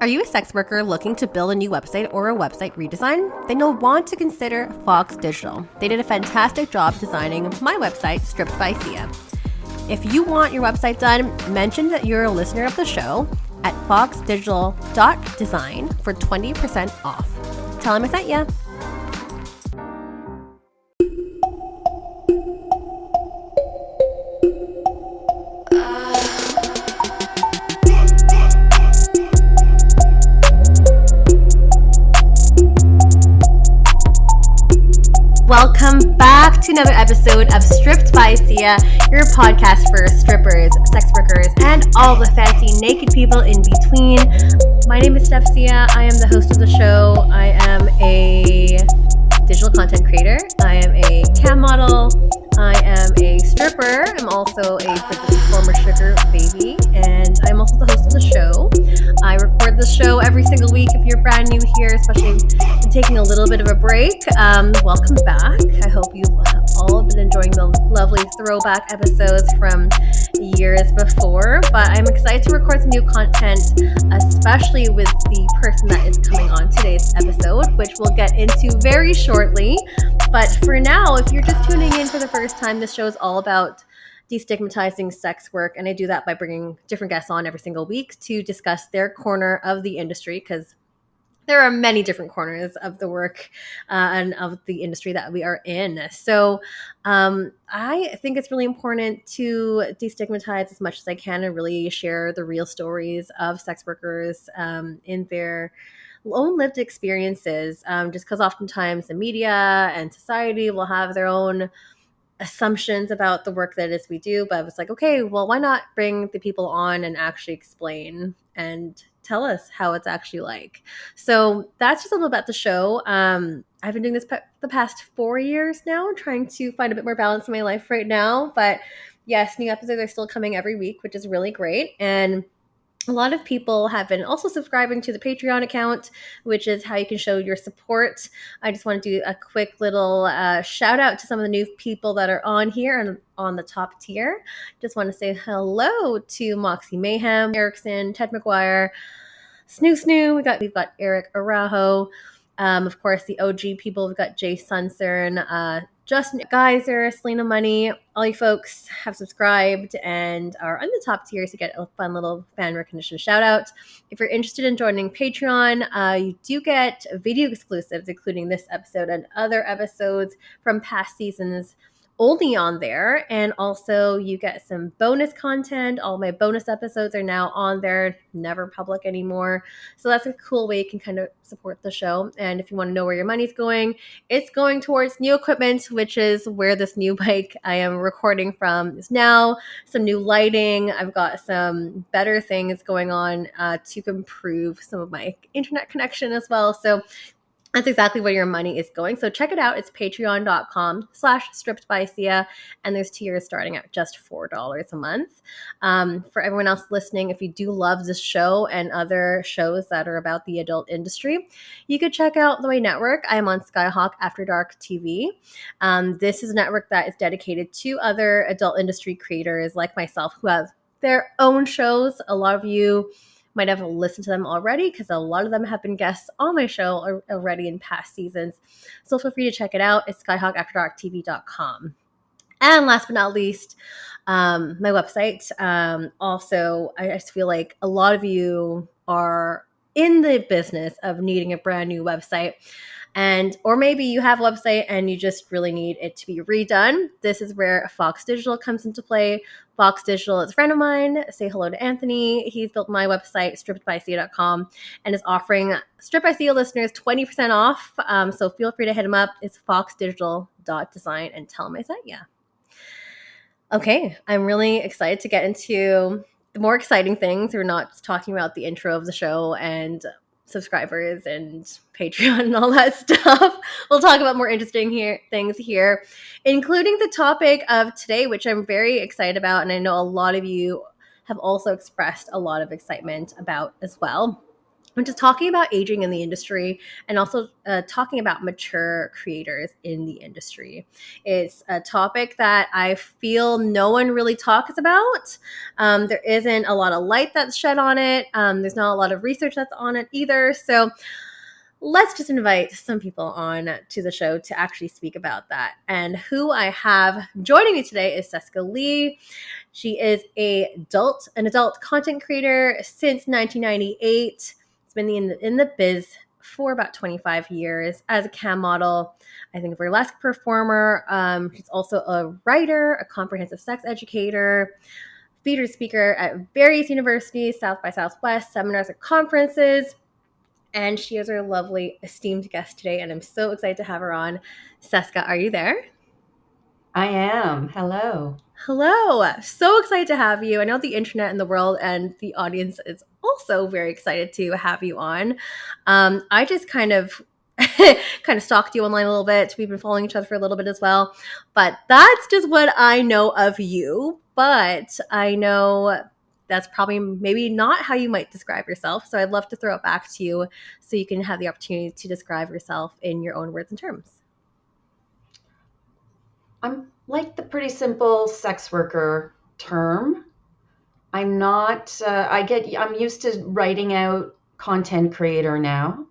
Are you a sex worker looking to build a new website or a website redesign? Then you'll want to consider Fox Digital. They did a fantastic job designing my website, Stripped by Sia. If you want your website done, mention that you're a listener of the show at foxdigital.design for 20% off. Tell them I sent ya. Welcome back to another episode of Stripped by Sia, your podcast for strippers, sex workers, and all the fancy naked people in between. My name is Steph Sia. I am the host of the show. I am a digital content creator. I am a cam model. I am a stripper. I'm also a former sugar baby, and I'm also the host of the show. I record the show every single week. If you're brand new here, especially taking a little bit of a break, welcome back. I hope you all been enjoying the lovely throwback episodes from years before, but I'm excited to record some new content, especially with the person that is coming on today's episode, which we'll get into very shortly. But for now, if you're just tuning in for the first time, this show is all about destigmatizing sex work, and I do that by bringing different guests on every single week to discuss their corner of the industry, because there are many different corners of the work and of the industry that we are in. So I think it's really important to destigmatize as much as I can and really share the real stories of sex workers in their own lived experiences, just because oftentimes the media and society will have their own assumptions about the work that it is we do. But I was like, okay, well, why not bring the people on and actually explain and tell us how it's actually like. So that's just a little about the show. I've been doing this the past 4 years now, trying to find a bit more balance in my life right now. But yes, new episodes are still coming every week, which is really great. And a lot of people have been also subscribing to the Patreon account, which is how you can show your support. I just want to do a quick little shout out to some of the new people that are on here and on the top tier. Just want to say hello to Moxie Mayhem, Erickson, Ted McGuire, Snoo. We've got Eric Arajo. Of course, the OG people, we've got Jay Suncern, Justin Geyser, Selena Money. All you folks have subscribed and are on the top tier to get a fun little fan recognition shout out. If you're interested in joining Patreon, you do get video exclusives, including this episode and other episodes from past seasons only on there. And also you get some bonus content. All my bonus episodes are now on there, never public anymore. So that's a cool way you can kind of support the show. And if you want to know where your money's going, it's going towards new equipment, which is where this new mic I am recording from is now. Some new lighting. I've got some better things going on to improve some of my internet connection as well. So that's exactly where your money is going. So check it out. It's patreon.com/strippedbysia. And there's tiers starting at just $4 a month. For everyone else listening, if you do love this show and other shows that are about the adult industry, you could check out the Way Network. I am on Skyhawk After Dark TV. This is a network that is dedicated to other adult industry creators like myself who have their own shows. A lot of you might have listened to them already because a lot of them have been guests on my show already in past seasons. So feel free to check it out. It's skyhawkafterdarktv.com. And last but not least, my website. Also, I just feel like a lot of you are in the business of needing a brand new website. Or maybe you have a website and you just really need it to be redone. This is where Fox Digital comes into play. Fox Digital is a friend of mine. Say hello to Anthony. He's built my website, strippedbysia.com, and is offering Stripped by Sia listeners 20% off. So feel free to hit him up. It's foxdigital.design and tell him I sent you. Okay, I'm really excited to get into the more exciting things. We're not just talking about the intro of the show and subscribers and Patreon and all that stuff. We'll talk about more interesting things here, including the topic of today, which I'm very excited about. And I know a lot of you have also expressed a lot of excitement about as well. I'm just talking about aging in the industry and also talking about mature creators in the industry. It's a topic that I feel no one really talks about. There isn't a lot of light that's shed on it. There's not a lot of research that's on it either. So let's just invite some people on to the show to actually speak about that. And who I have joining me today is Seska Lee. She is an adult content creator since 1998. She's been in the biz for about 25 years as a cam model, I think a burlesque performer. She's also a writer, a comprehensive sex educator, featured speaker at various universities, South by Southwest, seminars and conferences. And she is our lovely, esteemed guest today, and I'm so excited to have her on. Seska, are you there? I am. Hello. Hello. So excited to have you. I know the internet and the world and the audience is also very excited to have you on. I just kind of stalked you online a little bit. We've been following each other for a little bit as well. But that's just what I know of you. But I know that's probably maybe not how you might describe yourself. So I'd love to throw it back to you so you can have the opportunity to describe yourself in your own words and terms. I'm like the pretty simple sex worker term. I'm not, I'm used to writing out content creator now.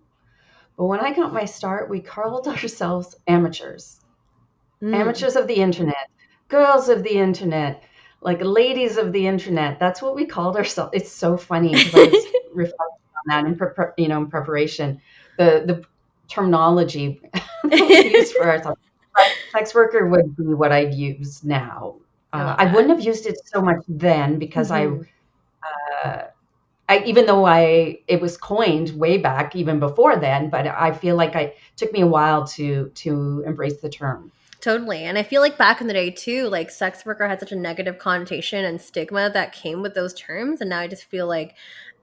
But when I got my start, we called ourselves amateurs. Amateurs of the internet, girls of the internet, like ladies of the internet. That's what we called ourselves. It's so funny because I was reflecting on that in preparation. The terminology that we use for ourselves. But sex worker would be what I'd use now. I wouldn't have used it so much then because even though it was coined way back even before then, but I feel like it took me a while to embrace the term. Totally. And I feel like back in the day too, like sex worker had such a negative connotation and stigma that came with those terms. And now I just feel like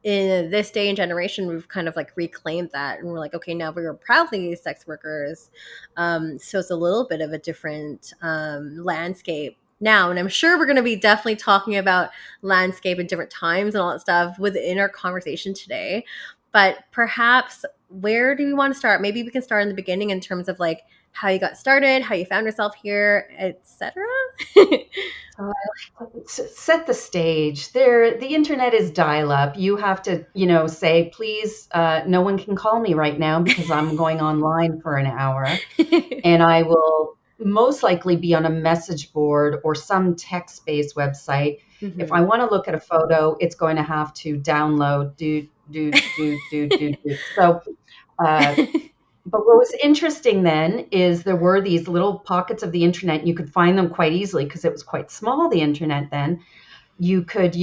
in this day and generation, we've kind of like reclaimed that. And we're like, okay, now we're proudly sex workers. So it's a little bit of a different landscape now. And I'm sure we're going to be definitely talking about landscape and different times and all that stuff within our conversation today. But perhaps where do we want to start? Maybe we can start in the beginning in terms of like how you got started, how you found yourself here, etc. Set the stage. The internet is dial-up. You have to, say, please, no one can call me right now because I'm going online for an hour, and I will most likely be on a message board or some text-based website. Mm-hmm. If I want to look at a photo, it's going to have to download. So. But what was interesting then is there were these little pockets of the internet, and you could find them quite easily because it was quite small, the internet then. You could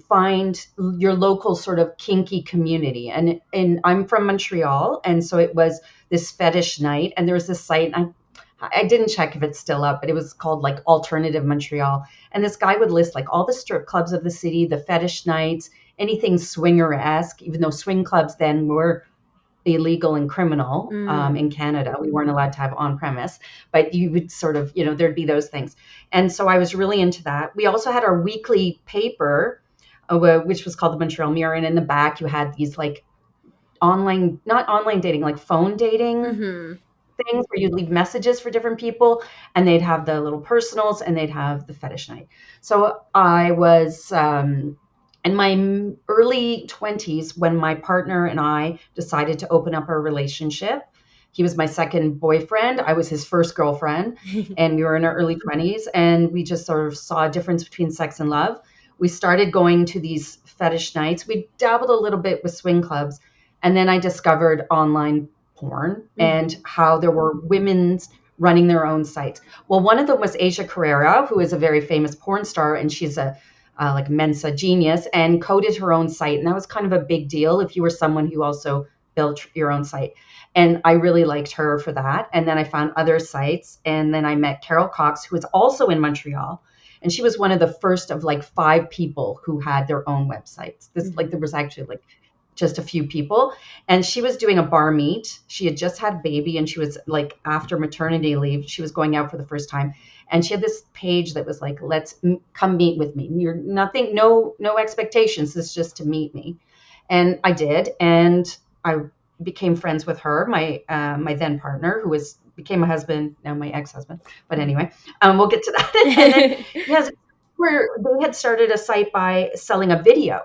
find your local sort of kinky community. And I'm from Montreal, and so it was this fetish night, and there was this site, and I didn't check if it's still up, but it was called like Alternative Montreal. And this guy would list like all the strip clubs of the city, the fetish nights, anything swinger-esque, even though swing clubs then were illegal and criminal in Canada. We weren't allowed to have on-premise, but you would sort of, there'd be those things. And so I was really into that. We also had our weekly paper, which was called the Montreal Mirror. And in the back, you had these like not online dating, like phone dating things where you'd leave messages for different people, and they'd have the little personals and they'd have the fetish night. So I was in my early 20s when my partner and I decided to open up our relationship. He was my second boyfriend. I was his first girlfriend, and we were in our early 20s, and we just sort of saw a difference between sex and love. We started going to these fetish nights. We dabbled a little bit with swing clubs, and then I discovered online porn and how there were women running their own sites. Well, one of them was Asia Carrera, who is a very famous porn star, and she's a like Mensa genius, and coded her own site. And that was kind of a big deal if you were someone who also built your own site. And I really liked her for that. And then I found other sites. And then I met Carol Cox, who is also in Montreal. And she was one of the first of like 5 people who had their own websites. There was actually like just a few people. And she was doing a bar meet. She had just had a baby, and she was like after maternity leave, she was going out for the first time. And she had this page that was like, let's come meet with me. You're nothing, no expectations. It's just to meet me. And I did, and I became friends with her, my then partner, who became my husband, now my ex-husband. But anyway, we'll get to that. And then yes, they had started a site by selling a video,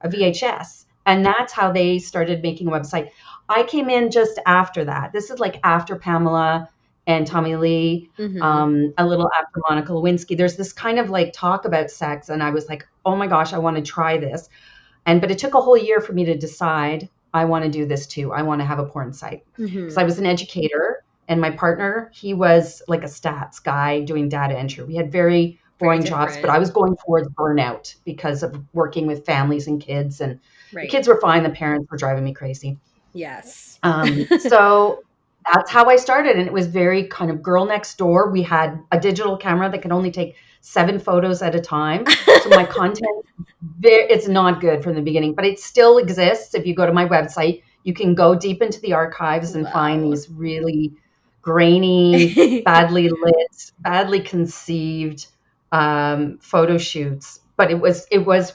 a VHS, and that's how they started making a website. I came in just after that. This is like after Pamela and Tommy Lee, a little after Monica Lewinsky. There's this kind of like talk about sex, and I was like, oh my gosh, I want to try this. But it took a whole year for me to decide I want to do this too. I want to have a porn site. Because I was an educator, and my partner, he was like a stats guy doing data entry. We had very boring jobs, but I was going towards burnout because of working with families and kids, and the kids were fine. The parents were driving me crazy. Yes. So that's how I started. And it was very kind of girl next door. We had a digital camera that could only take 7 photos at a time. So my content, it's not good from the beginning, but it still exists. If you go to my website, you can go deep into the archives and find these really grainy, badly lit, badly conceived photo shoots. But it was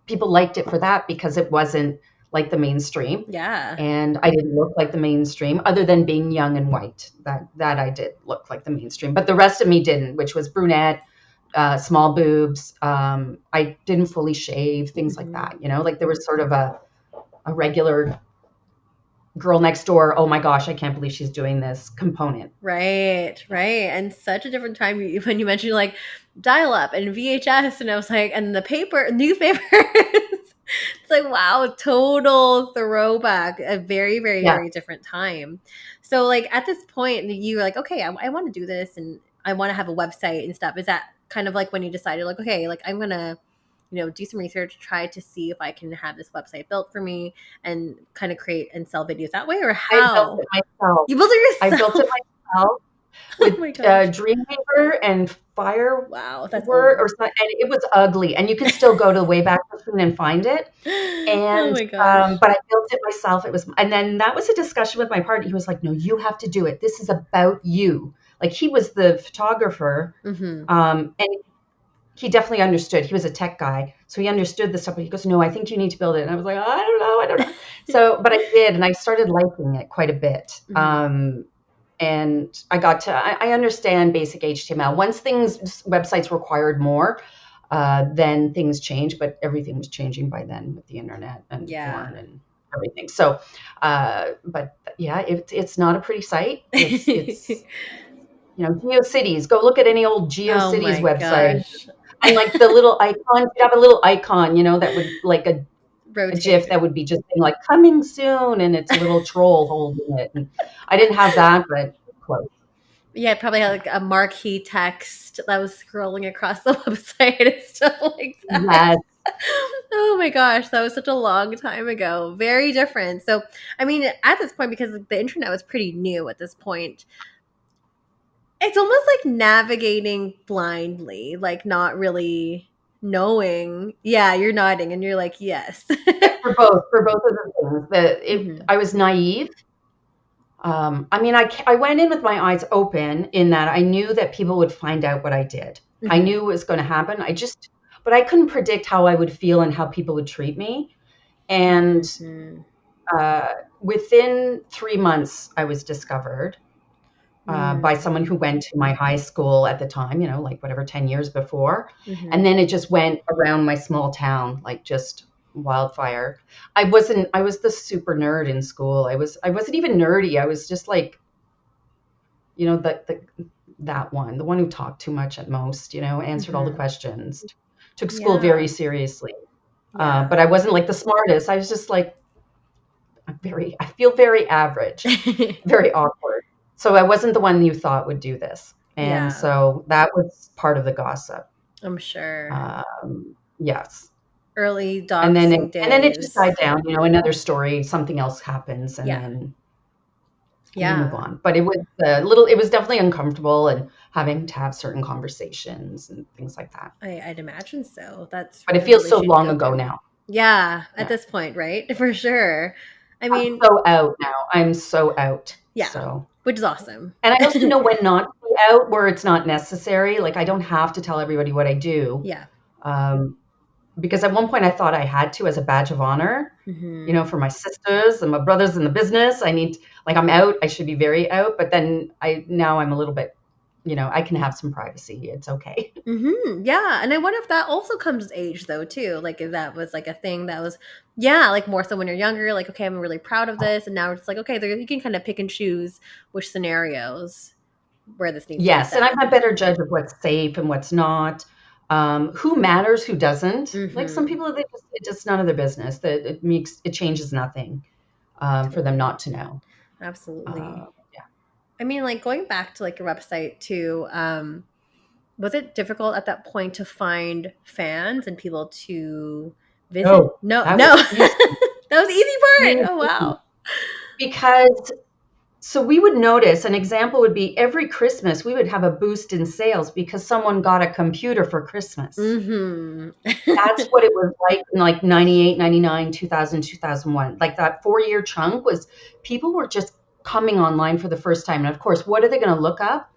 people liked it for that because it wasn't like the mainstream. Yeah. And I didn't look like the mainstream, other than being young and white. That I did look like the mainstream, but the rest of me didn't, which was brunette, small boobs. I didn't fully shave, things like that. Like there was sort of a regular girl next door. Oh my gosh, I can't believe she's doing this component. Right. And such a different time when you mentioned like dial up and VHS, and I was like, and the newspaper. It's like, wow, total throwback, a very, very, very different time. So like at this point, you were like, okay, I want to do this and I want to have a website and stuff. Is that kind of like when you decided like, okay, like I'm going to, do some research, try to see if I can have this website built for me and kind of create and sell videos that way, or how? I built it myself. You built it yourself? I built it myself with Dreamweaver and Fire. Wow, that's or something, and it was ugly. And you can still go to the Wayback Machine and find it. And oh my gosh. But I built it myself. And then that was a discussion with my partner. He was like, "No, you have to do it. This is about you." Like he was the photographer, and he definitely understood. He was a tech guy, so he understood the stuff. But he goes, "No, I think you need to build it." And I was like, I don't know. So, but I did, and I started liking it quite a bit. And I understand basic HTML. Once websites required more, then things changed, but everything was changing by then with the internet and porn and everything. So, but yeah, it's not a pretty site. It's GeoCities. Go look at any old GeoCities website. Gosh. And like the little icon, you have a little icon, that would like a GIF that would be just saying like coming soon, and it's a little troll holding it. And I didn't have that, but close. Yeah, it probably had like a marquee text that was scrolling across the website and stuff like that. Yes. Oh my gosh, that was such a long time ago. Very different. So, I mean, at this point, because the internet was pretty new at this point, it's almost like navigating blindly, like not really knowing. Yeah, you're nodding and you're like, yes. for both of the things. I was naive. I mean, I went in with my eyes open in that I knew that people would find out what I did. I knew it was going to happen. But I couldn't predict how I would feel and how people would treat me. And within 3 months, I was discovered by someone who went to my high school at the time, like whatever, 10 years before. And then it just went around my small town, like just wildfire. I was the super nerd in school. I wasn't even nerdy. I was just like, that one, the one who talked too much at most, answered all the questions, took school very seriously. But I wasn't like the smartest. I was just like, I feel very average, very awkward. So I wasn't the one you thought would do this. And so that was part of the gossip. I'm sure. Yes. Early doxing days. And then it just died down, another story, something else happens, and then we move on. But it was it was definitely uncomfortable, and having to have certain conversations and things like that. I'd imagine so. But it feels so long ago now. Yeah, at this point, right? For sure. I mean, I'm so out now. I'm so out. Yeah. So. Which is awesome. And I also know when not to be out, where it's not necessary. Like I don't have to tell everybody what I do. Yeah. because at one point I thought I had to as a badge of honor, for my sisters and my brothers in the business. I'm out, I should be very out, but then now I'm a little bit, I can have some privacy. It's okay. Yeah. And I wonder if that also comes with age though, too. Like if that was like a thing that was, like more so when you're younger, like, okay, I'm really proud of this. And now it's like, okay, you can kind of pick and choose which scenarios where this needs to be Yes, and said. I'm a better judge of what's safe and what's not. Who matters, who doesn't. Like some people, it's just none of their business. That it changes nothing for them not to know. Absolutely. Yeah. I mean, like going back to like your website too, was it difficult at that point to find fans and people to visit? No. That That was the easy part. Oh, wow. Because so we would notice, an example would be every Christmas we would have a boost in sales because someone got a computer for Christmas. That's what it was like in like 98, 99, 2000, 2001. Like that 4-year chunk was people were just coming online for the first time. And of course, what are they going to look up?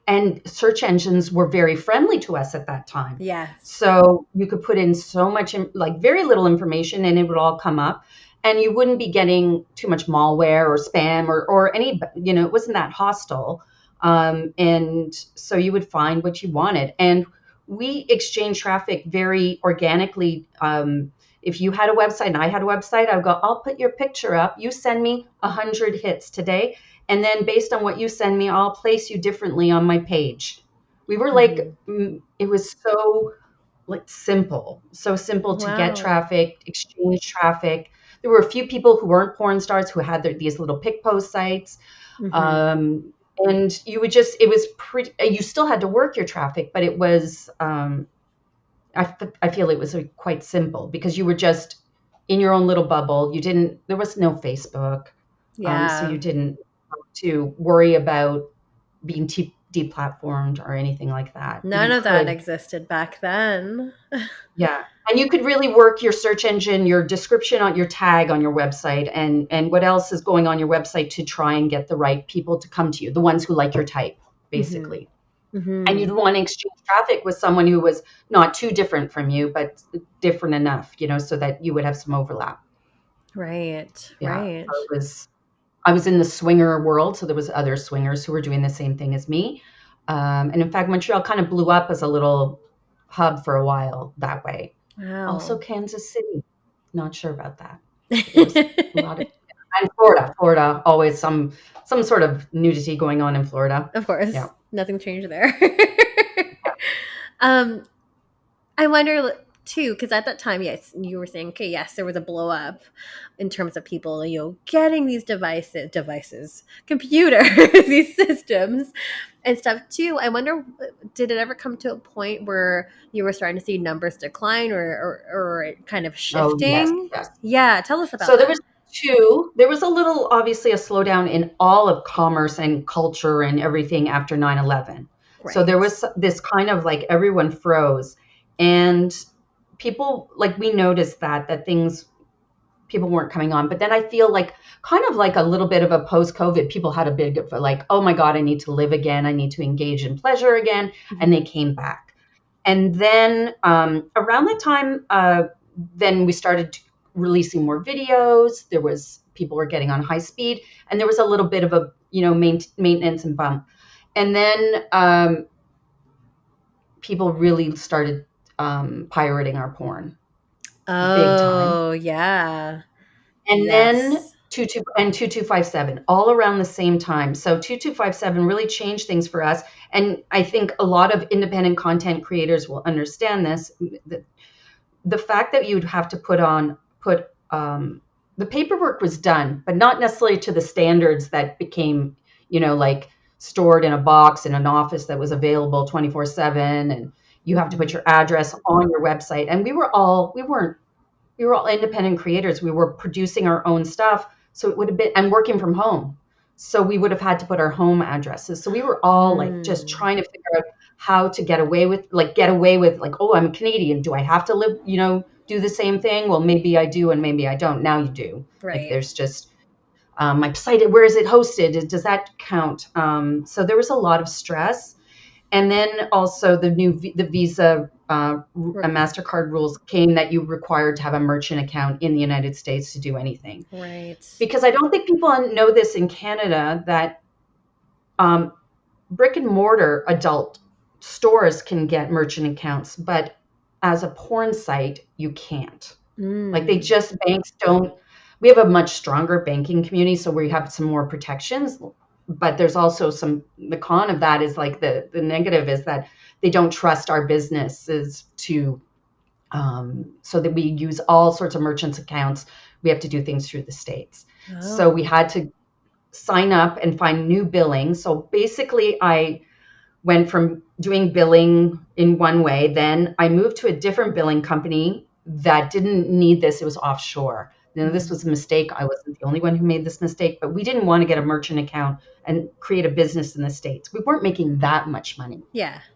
And search engines were very friendly to us at that time. Yeah. So you could put in so much, like very little information, and it would all come up. And you wouldn't be getting too much malware or spam or any, it wasn't that hostile. And so you would find what you wanted. And we exchange traffic very organically. If you had a website and I had a website, I would go, I'll put your picture up. You send me 100 hits today. And then based on what you send me, I'll place you differently on my page. We were like, it was so like simple to get traffic, exchange traffic. There were a few people who weren't porn stars who had these little pic post sites. And you would it was pretty, you still had to work your traffic, but it was, I feel it was quite simple because you were just in your own little bubble. There was no Facebook. So you didn't have to worry about being deplatformed or anything like that. None of that existed back then. Yeah. And you could really work your search engine, your description on your tag on your website and what else is going on your website to try and get the right people to come to you, the ones who like your type, basically. And you'd want to exchange traffic with someone who was not too different from you, but different enough, so that you would have some overlap. Right. Yeah. Right. So I was in the swinger world, so there was other swingers who were doing the same thing as me. And in fact, Montreal kind of blew up as a little hub for a while that way. Wow. Also Kansas City. Not sure about that. There was a lot of, and Florida, always some sort of nudity going on in Florida. Of course. Yeah. Nothing changed there. I wonder too, because at that time, yes, you were saying, okay, yes, there was a blow up in terms of people, getting these devices, computers, these systems and stuff too. I wonder, did it ever come to a point where you were starting to see numbers decline or kind of shifting? Yes. Yeah, tell us about that. So there was a little, obviously a slowdown in all of commerce and culture and everything after 9/11. Right. So there was this kind of like everyone froze and people, like we noticed that people weren't coming on. But then I feel like kind of like a little bit of a post-COVID, people had a bit of like, oh my God, I need to live again. I need to engage in pleasure again. And they came back. And then around that time, then we started releasing more videos. People were getting on high speed and there was a little bit of a, maintenance and bump. And then people really started pirating our porn. Oh, big time. Yeah. And then 2257 all around the same time. So 2257 really changed things for us. And I think a lot of independent content creators will understand this. The fact that you'd have to put the paperwork was done, but not necessarily to the standards that became, like stored in a box in an office that was available 24/7. And you have to put your address on your website. And we were all independent creators. We were producing our own stuff. So it would have been, and working from home. So we would have had to put our home addresses. So we were all like just trying to figure out how to get away with oh, I'm Canadian. Do I have to live, do the same thing? Well, maybe I do and maybe I don't. Now you do. Right. Like there's just my site, where is it hosted? Does that count? So there was a lot of stress. And then also the visa MasterCard rules came that you required to have a merchant account in the United States to do anything. Right. Because I don't think people know this in Canada, that brick and mortar adult stores can get merchant accounts, but as a porn site, you can't. Like banks don't, we have a much stronger banking community, so we have some more protections, but there's also the con of that is like the negative is that they don't trust our businesses to, so that we use all sorts of merchants accounts. We have to do things through the States. So we had to sign up and find new billing. So basically I went from doing billing in one way, then I moved to a different billing company that didn't need this. It was offshore. This was a mistake. I wasn't the only one who made this mistake, but we didn't want to get a merchant account and create a business in the States. We weren't making that much money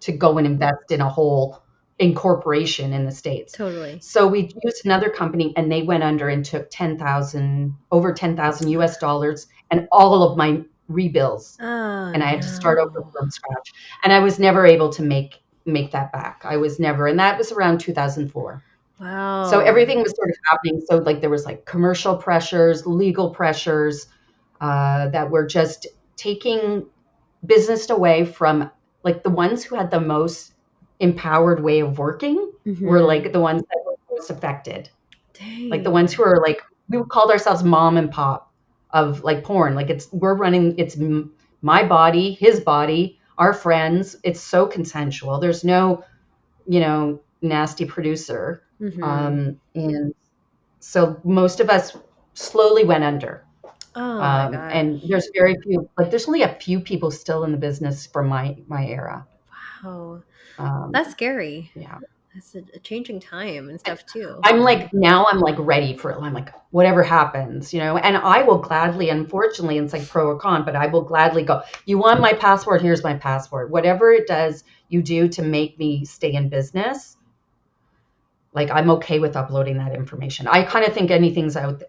to go and invest in a whole incorporation in the States. Totally. So we used another company, and they went under and took over 10,000 US dollars and all of my rebills. And I had to start over from scratch. And I was never able to make that back. I was never, and that was around 2004. Wow. So everything was sort of happening. So like there was like commercial pressures, legal pressures, that were just taking business away from, like, the ones who had the most empowered way of working were like the ones that were most affected. Dang. Like the ones who are like, we called ourselves mom and pop of like porn. Like it's my body, his body, our friends. It's so consensual. There's no, nasty producer. And so most of us slowly went under. Oh my gosh. And there's very few, like there's only a few people still in the business from my era. Wow. That's scary. Yeah. It's a changing time and stuff too. I'm like ready for it. I'm like, whatever happens, and I will gladly, unfortunately, it's like pro or con, but I will gladly go, you want my password? Here's my password. Whatever it does you do to make me stay in business, like I'm okay with uploading that information. I kind of think everything's out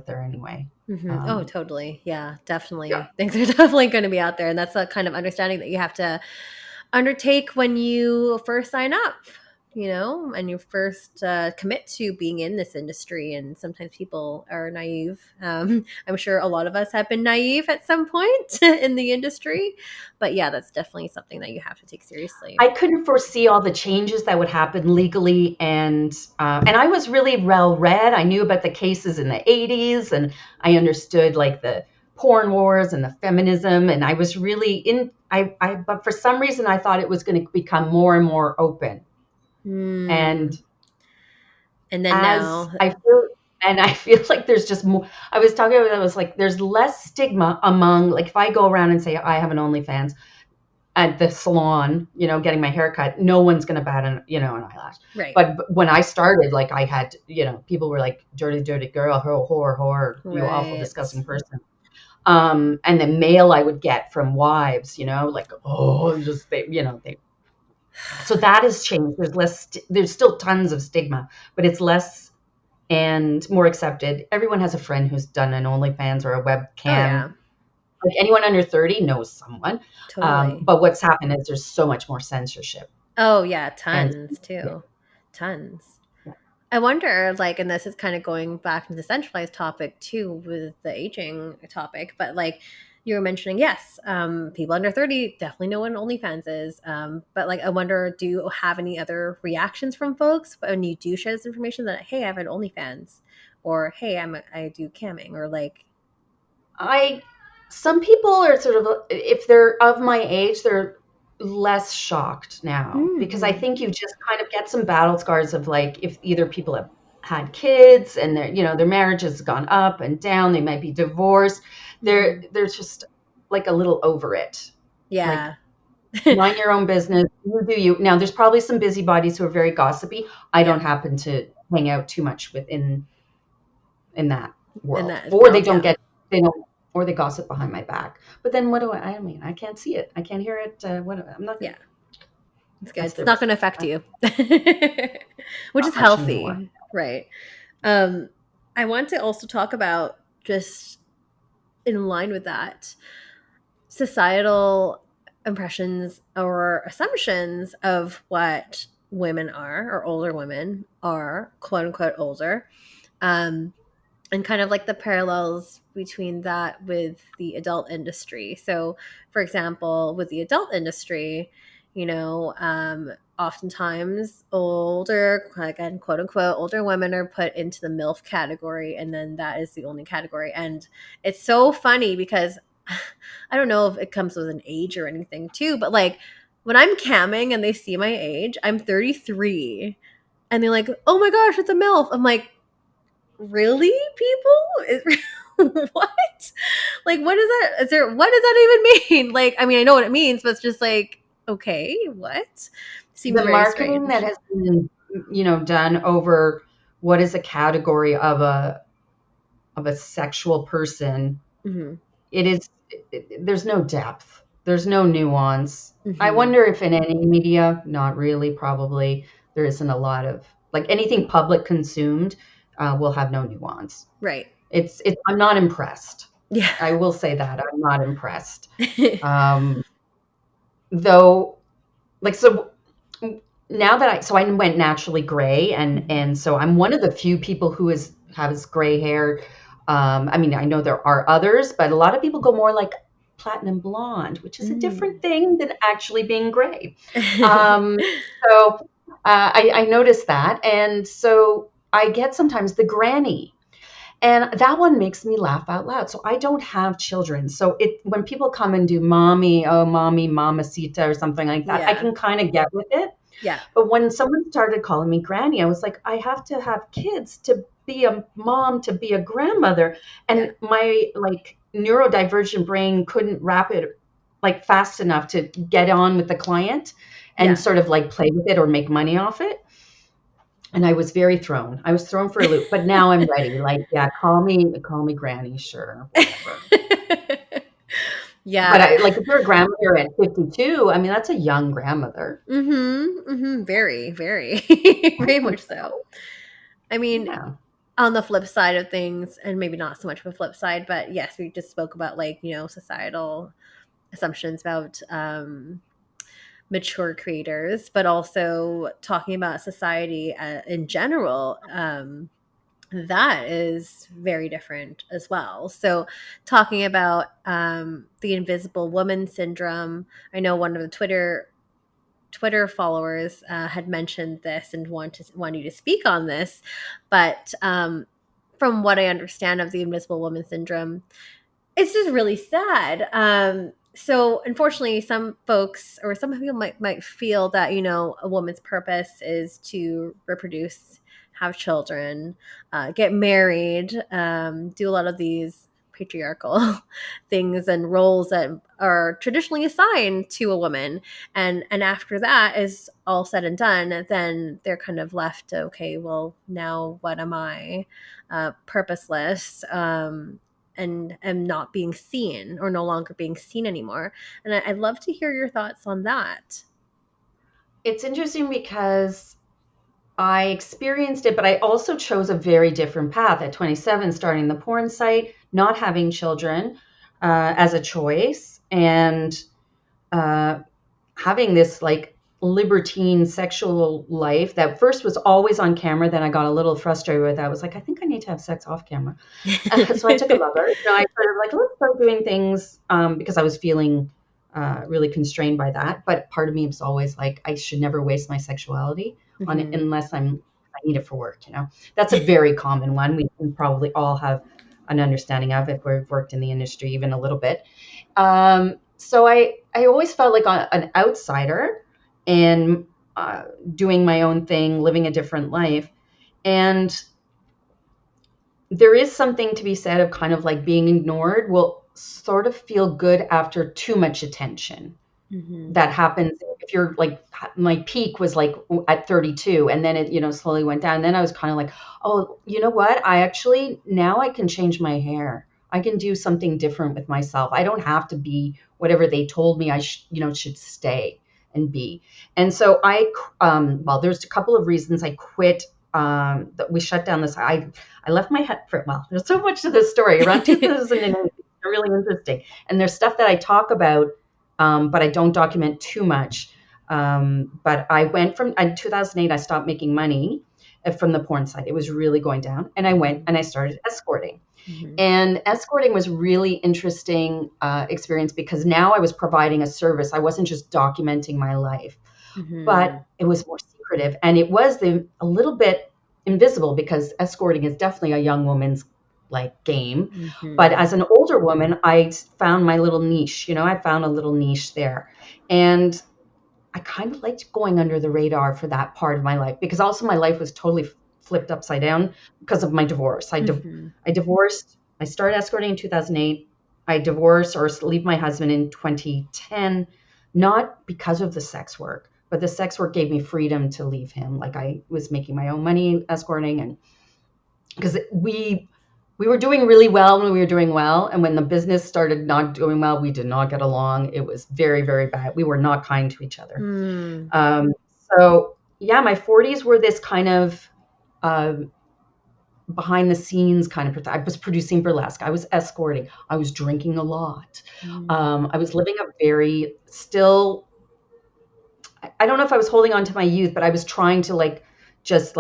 there anyway. Oh, totally. Yeah, definitely. Yeah. Things are definitely going to be out there. And that's a kind of understanding that you have to undertake when you first sign up, and you first commit to being in this industry. And sometimes people are naive. I'm sure a lot of us have been naive at some point in the industry. But yeah, that's definitely something that you have to take seriously. I couldn't foresee all the changes that would happen legally. And I was really well read. I knew about the cases in the 80s, and I understood like the porn wars and the feminism. And I was really but for some reason I thought it was going to become more and more open. And then now I feel like there's just more. I was talking about, I was like, there's less stigma among, like, if I go around and say I have an OnlyFans at the salon, getting my hair cut, no one's going to bat an eyelash. Right. But when I started, like, I had, people were like, dirty, dirty girl, whore, you awful, disgusting person. And the mail I would get from wives, like, so that has changed. There's still tons of stigma, but it's less and more accepted. Everyone has a friend who's done an OnlyFans or a webcam. Oh, yeah. Like anyone under 30 knows someone. Totally. But what's happened is there's so much more censorship. Oh yeah, tons too. Yeah. Tons. Yeah. I wonder, like, and this is kind of going back to the centralized topic too with the aging topic, but like you were mentioning, yes, people under 30 definitely know what an OnlyFans is. But like, I wonder, do you have any other reactions from folks when you do share this information that, hey, I have an OnlyFans, or hey, I do camming, or like? Some people are sort of, if they're of my age, they're less shocked now, because I think you just kind of get some battle scars of, like, if either people have had kids and their marriage has gone up and down, they might be divorced. They're just like a little over it. Yeah. Like, mind your own business. You do you. Now, there's probably some busybodies who are very gossipy. I don't happen to hang out too much in that world. Or they gossip behind my back. But then what do I mean, I can't see it. I can't hear it. I'm not. Yeah. It's good. It's not going to affect you, which is healthy. Right. I want to also talk about, just in line with that, societal impressions or assumptions of what women are, or older women are, quote unquote older, and kind of like the parallels between that with the adult industry. So, for example, with the adult industry, oftentimes older, again, quote unquote, older women are put into the MILF category, and then that is the only category. And it's so funny because I don't know if it comes with an age or anything too, but like when I'm camming and they see my age, I'm 33, and they're like, "Oh my gosh, it's a MILF." I'm like, really, people? What? Like, what is that? What does that even mean? Like, I mean, I know what it means, but it's just like, okay, what? Seems The very marketing strange. that has been, done over what is a category of a sexual person, Mm-hmm. there's no depth. There's no nuance. I Mm-hmm. wonder if in any media, not really, probably, there isn't a lot of, like, anything public consumed will have no nuance. Right. I'm not impressed. Yeah. I will say that I'm not impressed. Um, though, like, so now that I went naturally gray, and so I'm one of the few people who has gray hair. I mean, I know there are others, but a lot of people go more like platinum blonde, which is a different thing than actually being gray. Um, so I noticed that, and so I get sometimes the granny. And that one makes me laugh out loud. So I don't have children. So when people come and do mommy, oh mommy, mamacita or something like that, I Yeah. can kind of get with it. Yeah. But when someone started calling me granny, I was like, I have to have kids to be a mom, to be a grandmother. Yeah. And my like neurodivergent brain couldn't wrap it like fast enough to get on with the client and Yeah. sort of like play with it or make money off it. And I was very thrown. I was thrown for a loop, but now I'm ready. Like, yeah, call me granny, sure, whatever. But Yeah. like if you're a grandmother at 52, I mean, that's a young grandmother. Mm-hmm. Mm-hmm. Very, very, very much so. I mean, Yeah. on the flip side of things, and maybe not so much of a flip side, but yes, we just spoke about like, societal assumptions about mature creators, but also talking about society in general. That is very different as well. So, talking about the invisible woman syndrome, I know one of the Twitter followers had mentioned this and want you to speak on this, but from what I understand of the invisible woman syndrome, it's just really sad. So unfortunately, some folks or some people might feel that a woman's purpose is to reproduce, have children, get married, do a lot of these patriarchal things and roles that are traditionally assigned to a woman, and after that is all said and done, then they're kind of left, okay, well, now what am I? Purposeless, and am not being seen, or no longer being seen anymore. And I'd love to hear your thoughts on that. It's interesting because I experienced it, but I also chose a very different path at 27, starting the porn site, not having children as a choice, and having this like libertine sexual life that first was always on camera. Then I got a little frustrated with that. I was like, I think I need to have sex off camera. So I took a lover. I sort of like, let's start doing things because I was feeling really constrained by that. But part of me was always like, I should never waste my sexuality on it Mm-hmm. unless I need it for work. That's a very common one. We can probably all have an understanding of if we've worked in the industry even a little bit. So I always felt like an outsider and doing my own thing, living a different life. And there is something to be said of kind of like being ignored will sort of feel good after too much attention. Mm-hmm. That happens if you're like, my peak was like at 32, and then it slowly went down. And then I was kind of like, oh, you know what? Now I can change my hair. I can do something different with myself. I don't have to be whatever they told me I should stay and be. And so well, there's a couple of reasons I quit. That we shut down this. I left my head for, well, there's so much to this story. Around 2008, it's really interesting. And there's stuff that I talk about, but I don't document too much. But I went from in 2008, I stopped making money from the porn site. It was really going down. And I went and I started escorting. Mm-hmm. And escorting was really interesting experience because now I was providing a service. I wasn't just documenting my life, but it was more secretive. And it was a little bit invisible because escorting is definitely a young woman's like game. Mm-hmm. But as an older woman, I found my little niche. I found a little niche there. And I kind of liked going under the radar for that part of my life because also my life was totally flipped upside down because of my divorce. I divorced. I started escorting in 2008. I divorced or leave my husband in 2010, not because of the sex work, but the sex work gave me freedom to leave him. Like I was making my own money escorting, and because we were doing really well when we were doing well, and when the business started not doing well, we did not get along. It was very, very bad. We were not kind to each other. So yeah, my 40s were this kind of behind the scenes kind of. I was producing burlesque. I was escorting. I was drinking a lot. I was living a very still. I don't know if I was holding on to my youth, but I was trying to just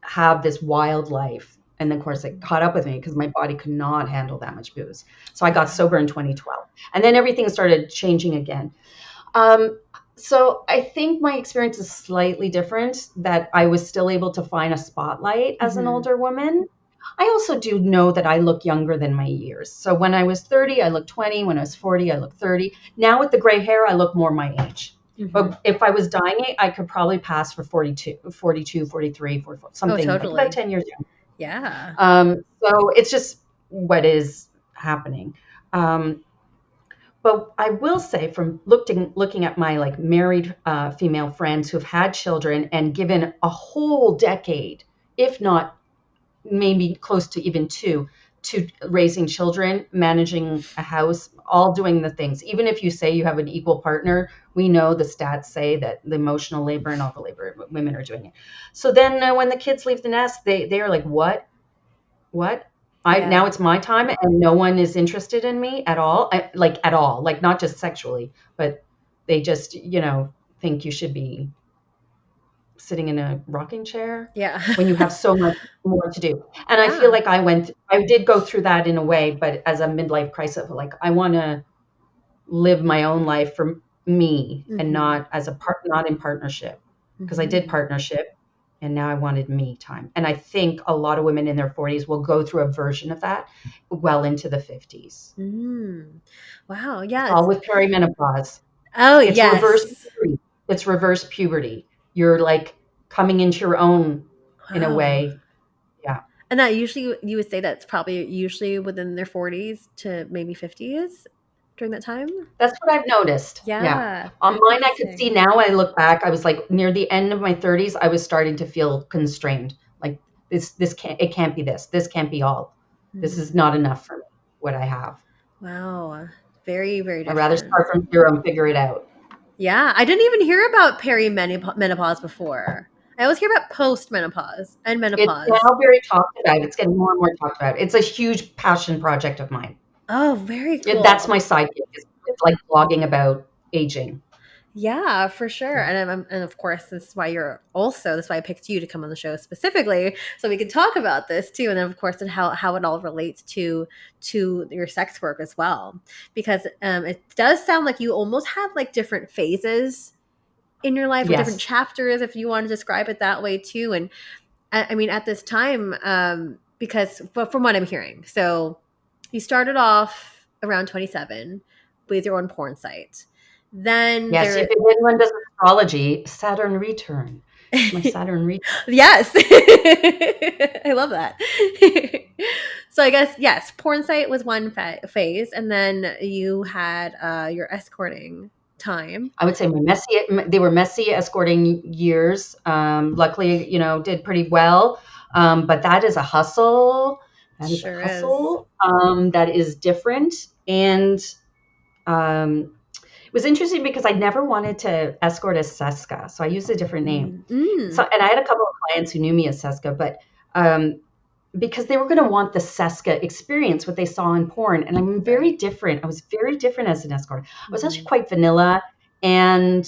have this wild life. And of course, it caught up with me because my body could not handle that much booze. So I got sober in 2012. And then everything started changing again. So I think my experience is slightly different, that I was still able to find a spotlight as an older woman. I also do know that I look younger than my years. So when I was 30, I looked 20. When I was 40, I looked 30. Now with the gray hair, I look more my age. But if I was dying, I could probably pass for 42, 43, 44, something totally. like about 10 years younger. Yeah. So it's just what is happening. But I will say, from looking at my married female friends who've had children and given a whole decade, if not maybe close to even two, to raising children, managing a house, all doing the things. Even if you say you have an equal partner, we know the stats say that the emotional labor and all the labor, women are doing it. So then when the kids leave the nest, they are like, what? Now it's my time and no one is interested in me at all. At all, not just sexually, but they just, think you should be sitting in a rocking chair when you have so much more to do. And I feel like I did go through that in a way, but as a midlife crisis, I want to live my own life for me and not not in partnership, because I did partnership. And now I wanted me time. And I think a lot of women in their 40s will go through a version of that well into the 50s. Wow. Yeah. It's all with perimenopause. Oh, it's yes. Reverse puberty. It's reverse puberty. You're coming into your own in a way. Yeah. And that usually, you would say that's probably usually within their 40s to maybe 50s during that time? That's what I've noticed. Yeah. On mine, I could see now, I look back, I was near the end of my 30s, I was starting to feel constrained. It can't be this. This can't be all. This is not enough for me, what I have. Wow. Very, very different. I'd rather start from zero and figure it out. Yeah. I didn't even hear about perimenopause before. I always hear about postmenopause and menopause. It's now very talked about. It's getting more and more talked about. It's a huge passion project of mine. Oh, very cool. That's my side gig. It's like blogging about aging. Yeah, for sure. And of course, that's why I picked you to come on the show specifically, so we can talk about this too. And then of course, and how it all relates to your sex work as well, because it does sound like you almost have different phases in your life, or different chapters, if you want to describe it that way too. And I mean, at this time, because from what I'm hearing, so you started off around 27 with your own porn site. Then if anyone does astrology, Saturn return. My Saturn return. Yes. I love that. So I guess, yes, porn site was one phase. And then you had your escorting time. I would say they were messy escorting years. Luckily, did pretty well. But that is a hustle. That is a hustle. That is different. And it was interesting because I never wanted to escort as Seska, so I used a different name. So, and I had a couple of clients who knew me as Seska, but because they were going to want the Seska experience, what they saw in porn, and I'm very different. I was very different as an escort. I was actually quite vanilla and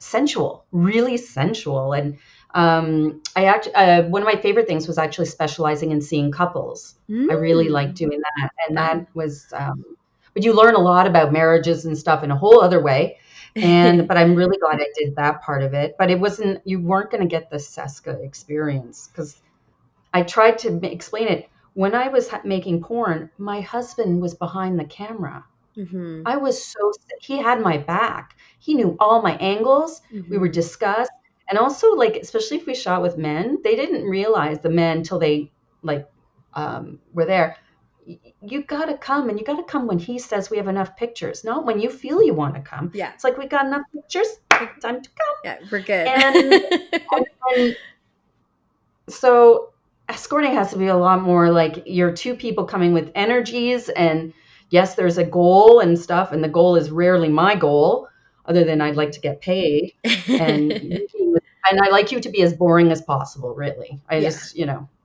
sensual, really sensual. And I actually, one of my favorite things was actually specializing in seeing couples. I really liked doing that. And Fun. that was, but you learn a lot about marriages and stuff in a whole other way. But I'm really glad I did that part of it. But it wasn't, you weren't going to get the Seska experience, because I tried to explain it. When I was making porn, my husband was behind the camera. Mm-hmm. I was so sick. He had my back. He knew all my angles. We were Mm-hmm. discussed. And also, like, especially if we shot with men, they didn't realize, the men, till they like were there. You got to come, and you got to come when he says we have enough pictures, not when you feel you want to come. Yeah. It's like, we got enough pictures. Time to come. Yeah, we're good. And so escorting has to be a lot more like, you're two people coming with energies, and yes, there's a goal and stuff, and the goal is rarely my goal, other than I'd like to get paid, and I like you to be as boring as possible, really. I just,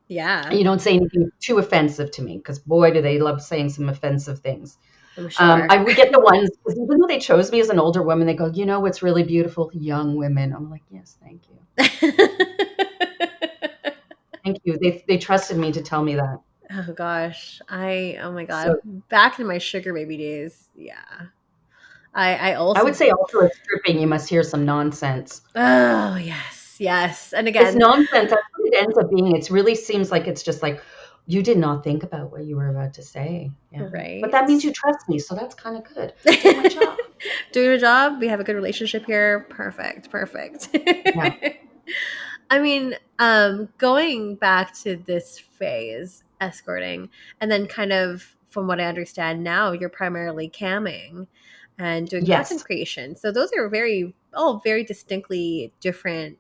Yeah. you don't say anything too offensive to me, because boy, do they love saying some offensive things. I'm sure. I would get the ones, because even though they chose me as an older woman, they go, what's really beautiful? Young women. I'm like, yes, thank you. Thank you. They trusted me to tell me that. Oh gosh. Oh my God. So Back in my sugar baby days. Yeah. I also I would say also at stripping, you must hear some nonsense. Oh yes. Yes. And It's again, nonsense. That's what it ends up being. It really seems like it's just like, you did not think about what you were about to say. Yeah. right. But that means you trust me, so that's kind of good. Doing my job. Doing a job. We have a good relationship here. Perfect. Yeah. I mean, going back to this phase, escorting, and then kind of from what I understand now, you're primarily camming and doing content Yes. creation. So those are very distinctly different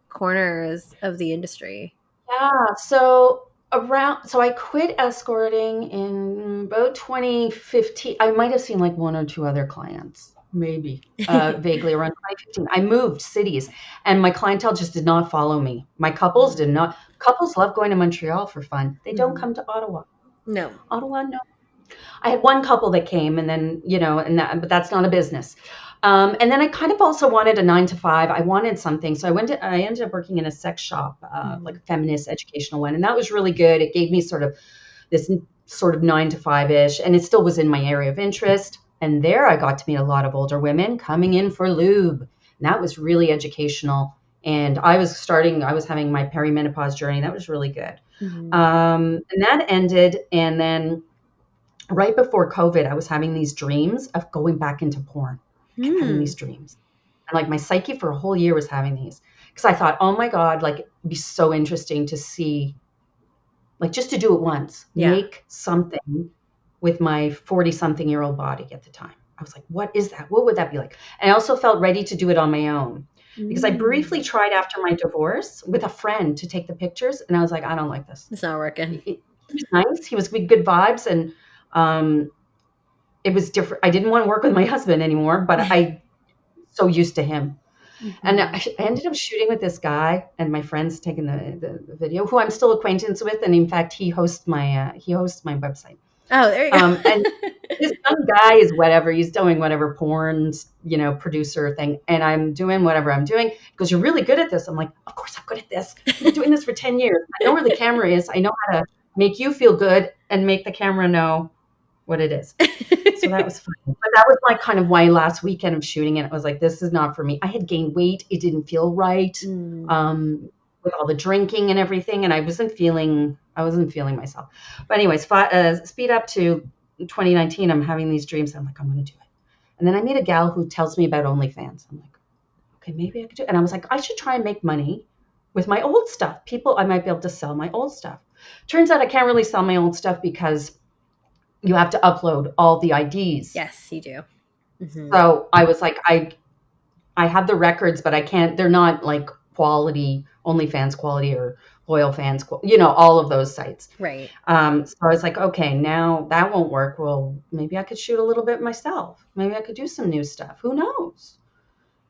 corners of the industry. Yeah. So I quit escorting in about 2015. I might have seen like one or two other clients, maybe vaguely around 2015. I moved cities, and my clientele just did not follow me. My couples did not. Couples love going to Montreal for fun. They don't come to Ottawa. No. Ottawa, no. I had one couple that came, and then, but that's not a business. And then I kind of also wanted a 9 to 5. I wanted something. So I ended up working in a sex shop, like a feminist educational one. And that was really good. It gave me sort of this sort of 9 to 5-ish, and it still was in my area of interest. And there I got to meet a lot of older women coming in for lube. And that was really educational. And I was having my perimenopause journey. That was really good. And that ended. And then right before COVID, I was having these dreams of going back into porn. I kept having these dreams. And like my psyche for a whole year was having these, because I thought, oh my God, like it'd be so interesting to see, like just to do it once, make something with my 40-something-year-old body at the time. I was like, what is that? What would that be like? And I also felt ready to do it on my own, because I briefly tried after my divorce with a friend to take the pictures. And I was like, I don't like this. It's not working. He was nice. He was with good vibes. And it was different. I didn't want to work with my husband anymore, but I so used to him. And I ended up shooting with this guy, and my friend's taking the video, who I'm still acquaintance with. And in fact, he hosts my website. Oh, there you go. And this young guy is whatever. He's doing whatever porn, producer thing. And I'm doing whatever I'm doing. He goes, you're really good at this. I'm like, of course I'm good at this. I've been doing this for 10 years. I know where the camera is. I know how to make you feel good and make the camera know what it is. So that was fun. But that was like kind of my last weekend of shooting it. I was like, this is not for me. I had gained weight. It didn't feel right. With all the drinking and everything. And I wasn't feeling myself. But anyways, speed up to 2019. I'm having these dreams. I'm like, I'm going to do it. And then I meet a gal who tells me about OnlyFans. I'm like, okay, maybe I could do it. And I was like, I should try and make money with my old stuff. I might be able to sell my old stuff. Turns out I can't really sell my old stuff, because you have to upload all the IDs. Yes, you do. So I was like, I have the records, but I can't, they're not like quality, OnlyFans quality or Loyal Fans, all of those sites. Right. So I was like, okay, now that won't work. Well, maybe I could shoot a little bit myself. Maybe I could do some new stuff. Who knows?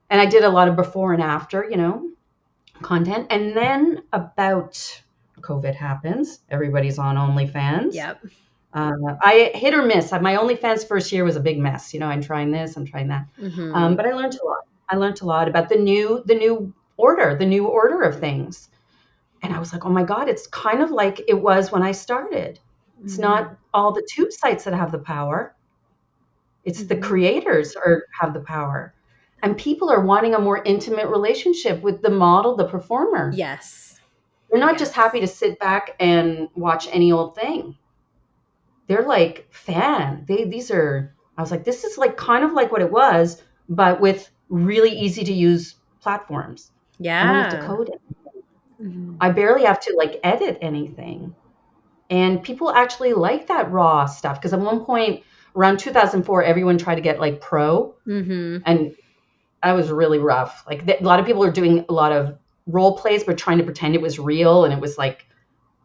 And I did a lot of before and after, content. And then about COVID happens. Everybody's on OnlyFans. Yep. I hit or miss. My OnlyFans first year was a big mess. I'm trying this, I'm trying that. But I learned a lot. I learned a lot about the new order of things. And I was like, oh my God, it's kind of like it was when I started. It's not all the tube sites that have the power. It's the creators have the power. And people are wanting a more intimate relationship with the model, the performer. Yes. They're not just happy to sit back and watch any old thing. They're like these are, I was like, this is like kind of like what it was, but with really easy to use platforms. I don't have to code it. I barely have to like edit anything. And people actually like that raw stuff. Because at one point around 2004, everyone tried to get like pro. And that was really rough. Like a lot of people are doing a lot of role plays, but trying to pretend it was real. And it was like,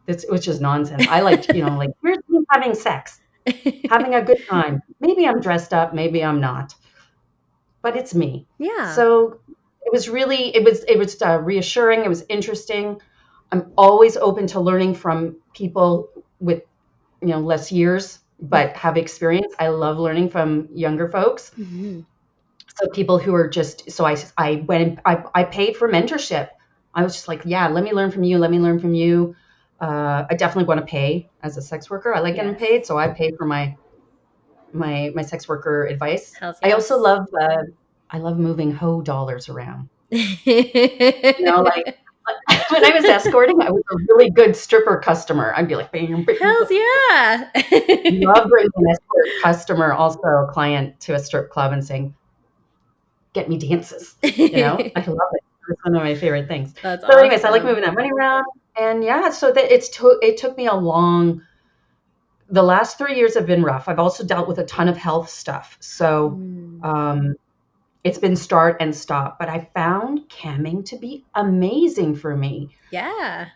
it was just nonsense. I liked, like, here's me having sex, having a good time. Maybe I'm dressed up, maybe I'm not, but it's me. Yeah. So it was really, it was reassuring. It was interesting. I'm always open to learning from people with, less years, but have experience. I love learning from younger folks. So people who are just, so I went and I paid for mentorship. I was just like, yeah, let me learn from you. Let me learn from you. I definitely want to pay as a sex worker. I like getting paid. So I paid for my sex worker advice. Hells I yes. also love, I love moving hoe dollars around. Like when I was escorting, I was a really good stripper customer. I'd be like, bam, bam. Hells yeah. Love bringing an escort customer, also a client, to a strip club and saying, get me dances. I love it. It's one of my favorite things. That's so anyways, awesome. I like moving that money around. And yeah, so that it took me the last 3 years have been rough. I've also dealt with a ton of health stuff. So it's been start and stop, but I found camming to be amazing for me. Yeah.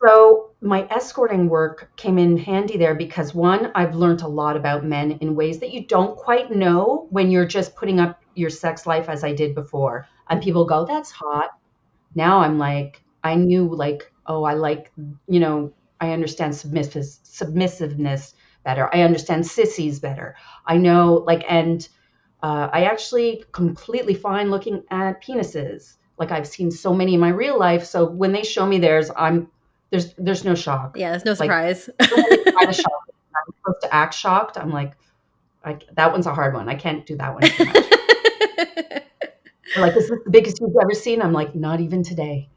So my escorting work came in handy there because, one, I've learned a lot about men in ways that you don't quite know when you're just putting up your sex life as I did before. And people go, that's hot. Now I'm like, I knew like, oh, I like, I understand submissiveness better. I understand sissies better. I know and I actually completely fine looking at penises. Like I've seen so many in my real life. So when they show me theirs, there's no shock. Yeah, there's no surprise. I'm supposed to act shocked. I'm like, that one's a hard one. I can't do that one too much. They're like, is this the biggest you've ever seen? I'm like, not even today.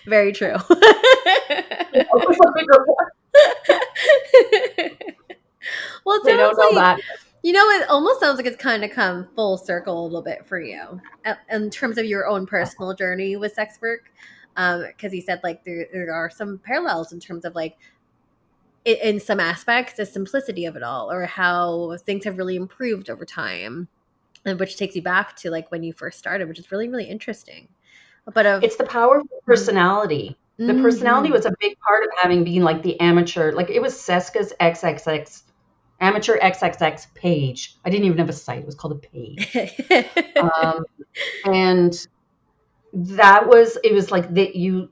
Very true. Well, it sounds like, it almost sounds like it's kind of come full circle a little bit for you in terms of your own personal journey with sex work. Because you said like there are some parallels in terms of like in some aspects, the simplicity of it all, or how things have really improved over time, and which takes you back to like when you first started, which is really, really interesting. But it's the power of personality. The personality was a big part of having been like the amateur. Like it was Seska's XXX amateur XXX page. I didn't even have a site. It was called a page. And it was like that you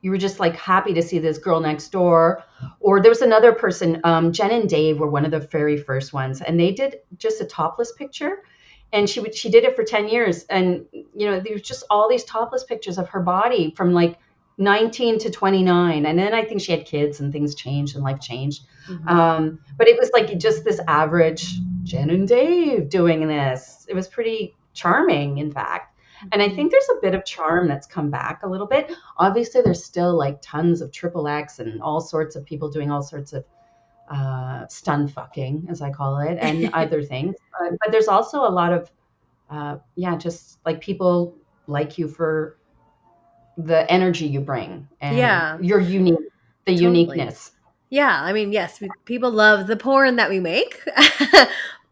were just like happy to see this girl next door. Or there was another person, Jen and Dave were one of the very first ones, and they did just a topless picture. And she did it for 10 years. And, there was just all these topless pictures of her body from like 19 to 29. And then I think she had kids and things changed and life changed. But it was like just this average Jen and Dave doing this. It was pretty charming, in fact. And I think there's a bit of charm that's come back a little bit. Obviously, there's still like tons of XXX and all sorts of people doing all sorts of stun fucking, as I call it, and other things. But there's also a lot of, just like people like you for the energy you bring and your uniqueness. Yeah, I mean, yes, people love the porn that we make,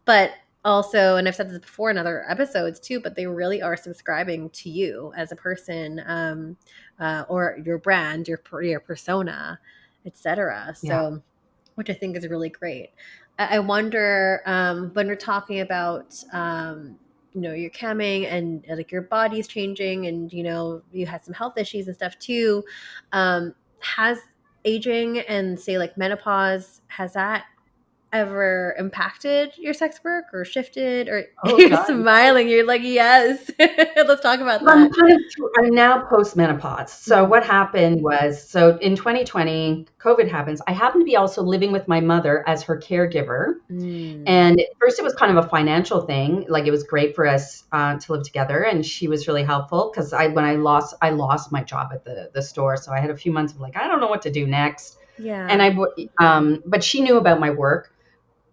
but also, and I've said this before in other episodes too, but they really are subscribing to you as a person, or your brand, your persona, etc. So, which I think is really great. I wonder when we're talking about, your camming and like your body's changing, and you had some health issues and stuff too. Has aging and say like menopause, has that ever impacted your sex work or shifted, or Oh you're God. smiling, you're like, yes, let's talk about I'm that. I'm now post-menopause. So what happened was, so in 2020, COVID happens. I happened to be also living with my mother as her caregiver. Mm. And at first it was kind of a financial thing. Like it was great for us to live together. And she was really helpful because when I lost my job at the store. So I had a few months of like, I don't know what to do next. And Yeah. but she knew about my work.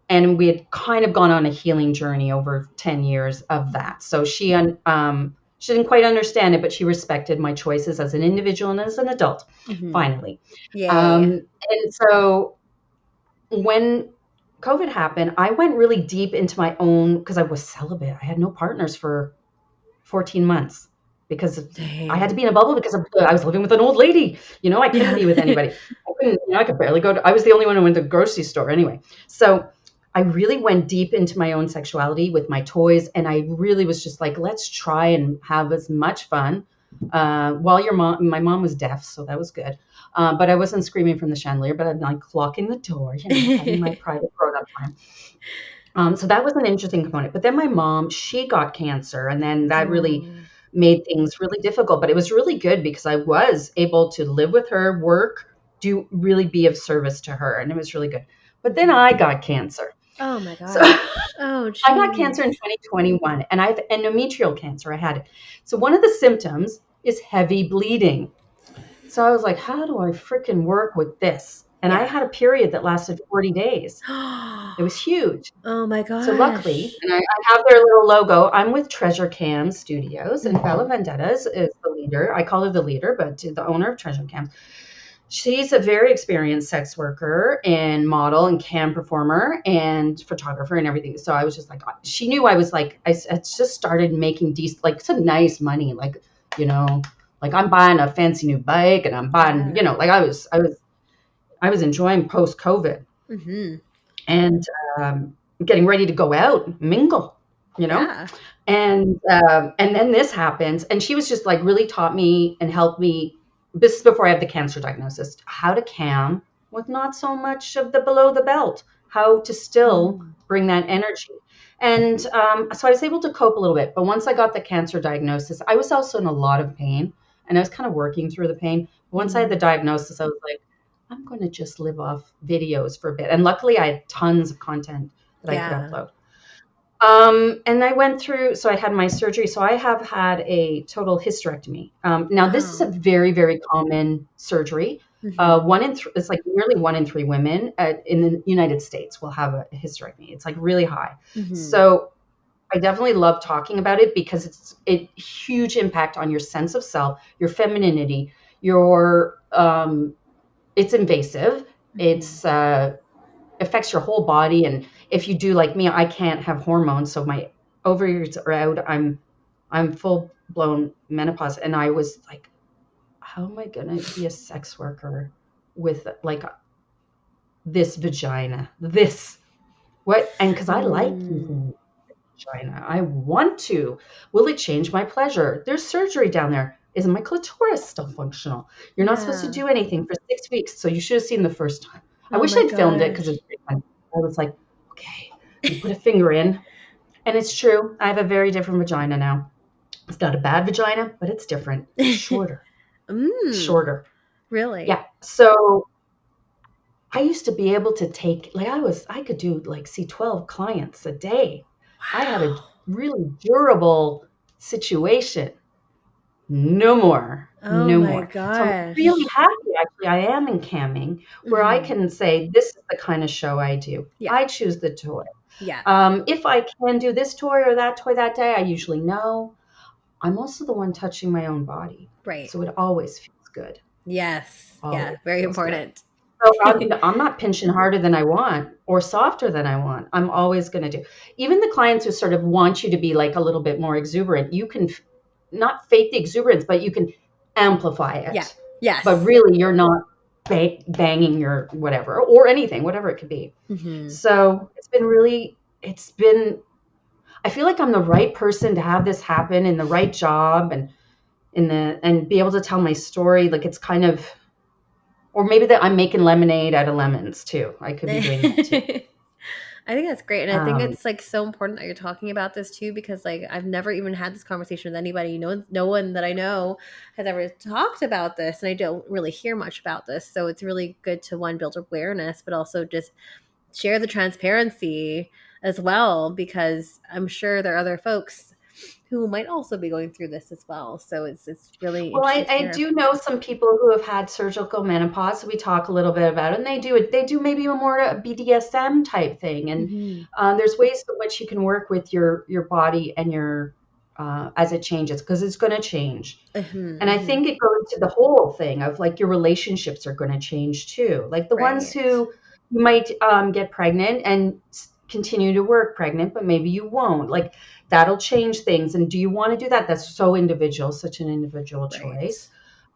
And we had kind of gone on a healing journey over 10 years of that. So she didn't quite understand it, but she respected my choices as an individual and as an adult, finally. Yay. And so when COVID happened, I went really deep into my own, because I was celibate. I had no partners for 14 months because I had to Dang. be in a bubble because I was living with an old lady. I couldn't Yeah. be with anybody. I could barely go I was the only one who went to the grocery store anyway. So I really went deep into my own sexuality with my toys. And I really was just like, let's try and have as much fun. While my mom was deaf, so that was good. But I wasn't screaming from the chandelier, but I'm like locking the door, having my private grown-up time. So that was an interesting component. But then my mom, she got cancer, and then that really Oh. made things really difficult. But it was really good because I was able to live with her, work, really be of service to her, and it was really good. But then I got cancer. Oh my So gosh. Oh, I got cancer in jeez. 2021, and I have endometrial cancer. I had it. So one of the symptoms is heavy bleeding. So I was like, how do I freaking work with this? And I Yeah. had a period that lasted 40 days. It was huge. Oh my So luckily, gosh. and I have their little logo. I'm with Treasure Cam Studios, and Bella Mhm. Vendetta is the leader. I call her the leader, but the owner of Treasure Cam. She's a very experienced sex worker and model and cam performer and photographer and everything. So I was just like, she knew I was like, I just started making decent, like some nice money, like, you know, like I'm buying a fancy new bike and I'm buying, Yeah. like I was enjoying post COVID Mhm. and getting ready to go out, mingle, you know? Yeah. And then this happens, and she was just like really taught me and helped me. This is before I had the cancer diagnosis, how to cam with not so much of the below the belt, how to still Mm. bring that energy. And so I was able to cope a little bit. But once I got the cancer diagnosis, I was also in a lot of pain, and I was kind of working through the pain. But once I had the Mm. diagnosis, I was like, I'm going to just live off videos for a bit. And luckily, I had tons of content that I could Yeah. upload. And I went through, so I had my surgery. So I have had a total hysterectomy. Now, this is a Wow. very, very common surgery. Mhm. It's like nearly 1 in 3 women in the United States will have a hysterectomy. It's like really high. Mhm. So I definitely love talking about it because it's a huge impact on your sense of self, your femininity, it's invasive. Mhm. It's affects your whole body. And if you do like me, I can't have hormones, so my ovaries are out. I'm full blown menopause, and I was like, how am I gonna be a sex worker with like this vagina? This what? And because I like Mm. using vagina, I want to. Will it change my pleasure? There's surgery down there. Is my clitoris still functional? You're not supposed to Yeah. do anything for 6 weeks, so you should have seen the first time. I Oh wish my I'd filmed it because gosh. it's pretty fun. I was like, okay, you put a finger in, and it's true. I have a very different vagina now. It's not a bad vagina, but it's different. It's shorter. It's Mm. shorter. Really? Yeah. So I used to be able to take, like, I could do like see 12 clients a day. I had a Wow. really durable situation. No more. Oh No my more. So I'm really gosh. happy, actually. I am in camming where I Mhm. can say, this is the kind of show I do. Yeah. I choose the toy. Yeah. If I can do this toy or that toy that day, I usually know. I'm also the one touching my own body. Right. So it always feels good. Yes. Yeah. Always Very feels good. important. So I'm not pinching harder than I want or softer than I want. I'm always going to do. Even the clients who sort of want you to be like a little bit more exuberant, you can not fake the exuberance, but you can amplify Yeah. it. But Yes. really, you're not banging your whatever or anything, whatever it could be. Mhm. So it's been, I feel like I'm the right person to have this happen in the right job and and be able to tell my story. Like it's kind of, or maybe that I'm making lemonade out of lemons too. I could be doing that too. I think that's great. And I think Um, it's like so important that you're talking about this too, because like I've never even had this conversation with anybody. No one that I know has ever talked about this. And I don't really hear much about this. So it's really good to one, build awareness, but also just share the transparency as well, because I'm sure there are other folks who might also be going through this as well. So it's really well, interesting to I hear. do know some people who have had surgical menopause. So we talk a little bit about it, and they do it. They do maybe a more BDSM type thing, and Mm-hmm. there's ways in which you can work with your body and your as it changes, because it's going to change. And I Mm-hmm. think it goes to the whole thing of like your relationships are going to change too. Like the ones Right. who you might get pregnant and continue to work pregnant, but maybe you won't. Like that'll change things. And do you want to do that? That's so individual, such an individual choice.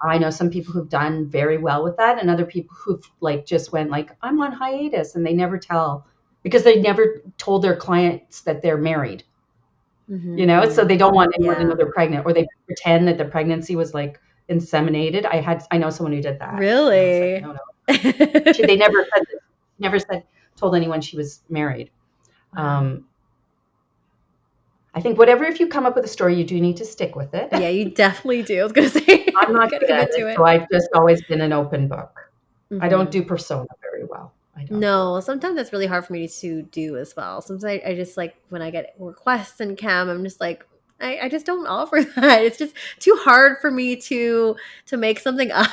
Right. I know some people who've done very well with that, and other people who've like just went like, I'm on hiatus, and they never tell because they never told their clients that they're married. So Mm-hmm. they don't want anyone to know Yeah. they're pregnant, or they pretend that the pregnancy was like inseminated. I know someone who did that, and I was like, Really? no, no. They never said, told anyone she was married. Wow. Um, I think whatever, if you come up with a story, you do need to stick with it. Yeah, you definitely do. I was gonna say I'm you not gotta good at commit it, to so it. I've just always been an open book. I don't Hmm. do persona very well. I don't do No, it. sometimes that's really hard for me to do as well. Sometimes I just like when I get requests in cam, I'm just like, I just don't offer that. It's just too hard for me to make something up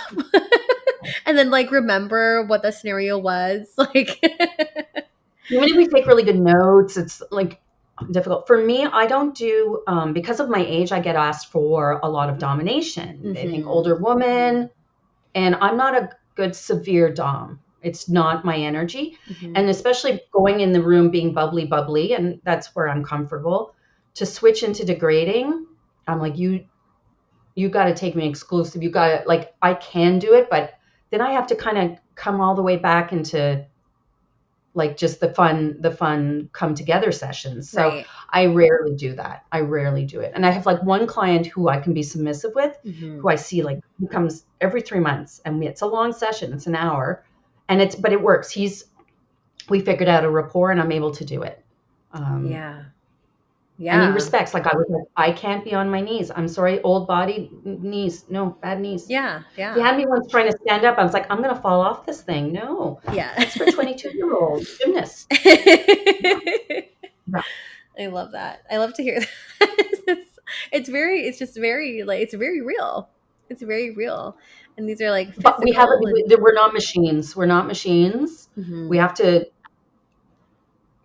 and then like remember what the scenario was. Like Even if we take really good notes, it's like difficult. For me, I don't do, because of my age, I get asked for a lot of domination. They think hmm. older woman, and I'm not a good severe dom. It's not my energy. Hmm. And especially going in the room being bubbly, bubbly, and that's where I'm comfortable. To switch into degrading, I'm like, you got to take me exclusive. You got to, like, I can do it, but then I have to kind of come all the way back into like just the fun come together sessions. So Right. I rarely do that. I rarely do it. And I have like one client who I can be submissive with, Hmm. who I see like he comes every 3 months, and it's a long session. It's an hour, and but it works. We figured out a rapport, and I'm able to do it. Um, Yeah. and he Yeah. respects. Like I was like, I can't be on my knees. I'm sorry, old body knees. No, bad knees. Yeah. He Yeah. had me once trying to stand up. I was like, I'm gonna fall off this thing. No, Yeah. that's for 22-year-old gymnasts. Yeah. I love that. I love to hear that. It's just very like it's very real. It's very real. And these are like But physical and we're not machines. We're not machines. We mhm. have to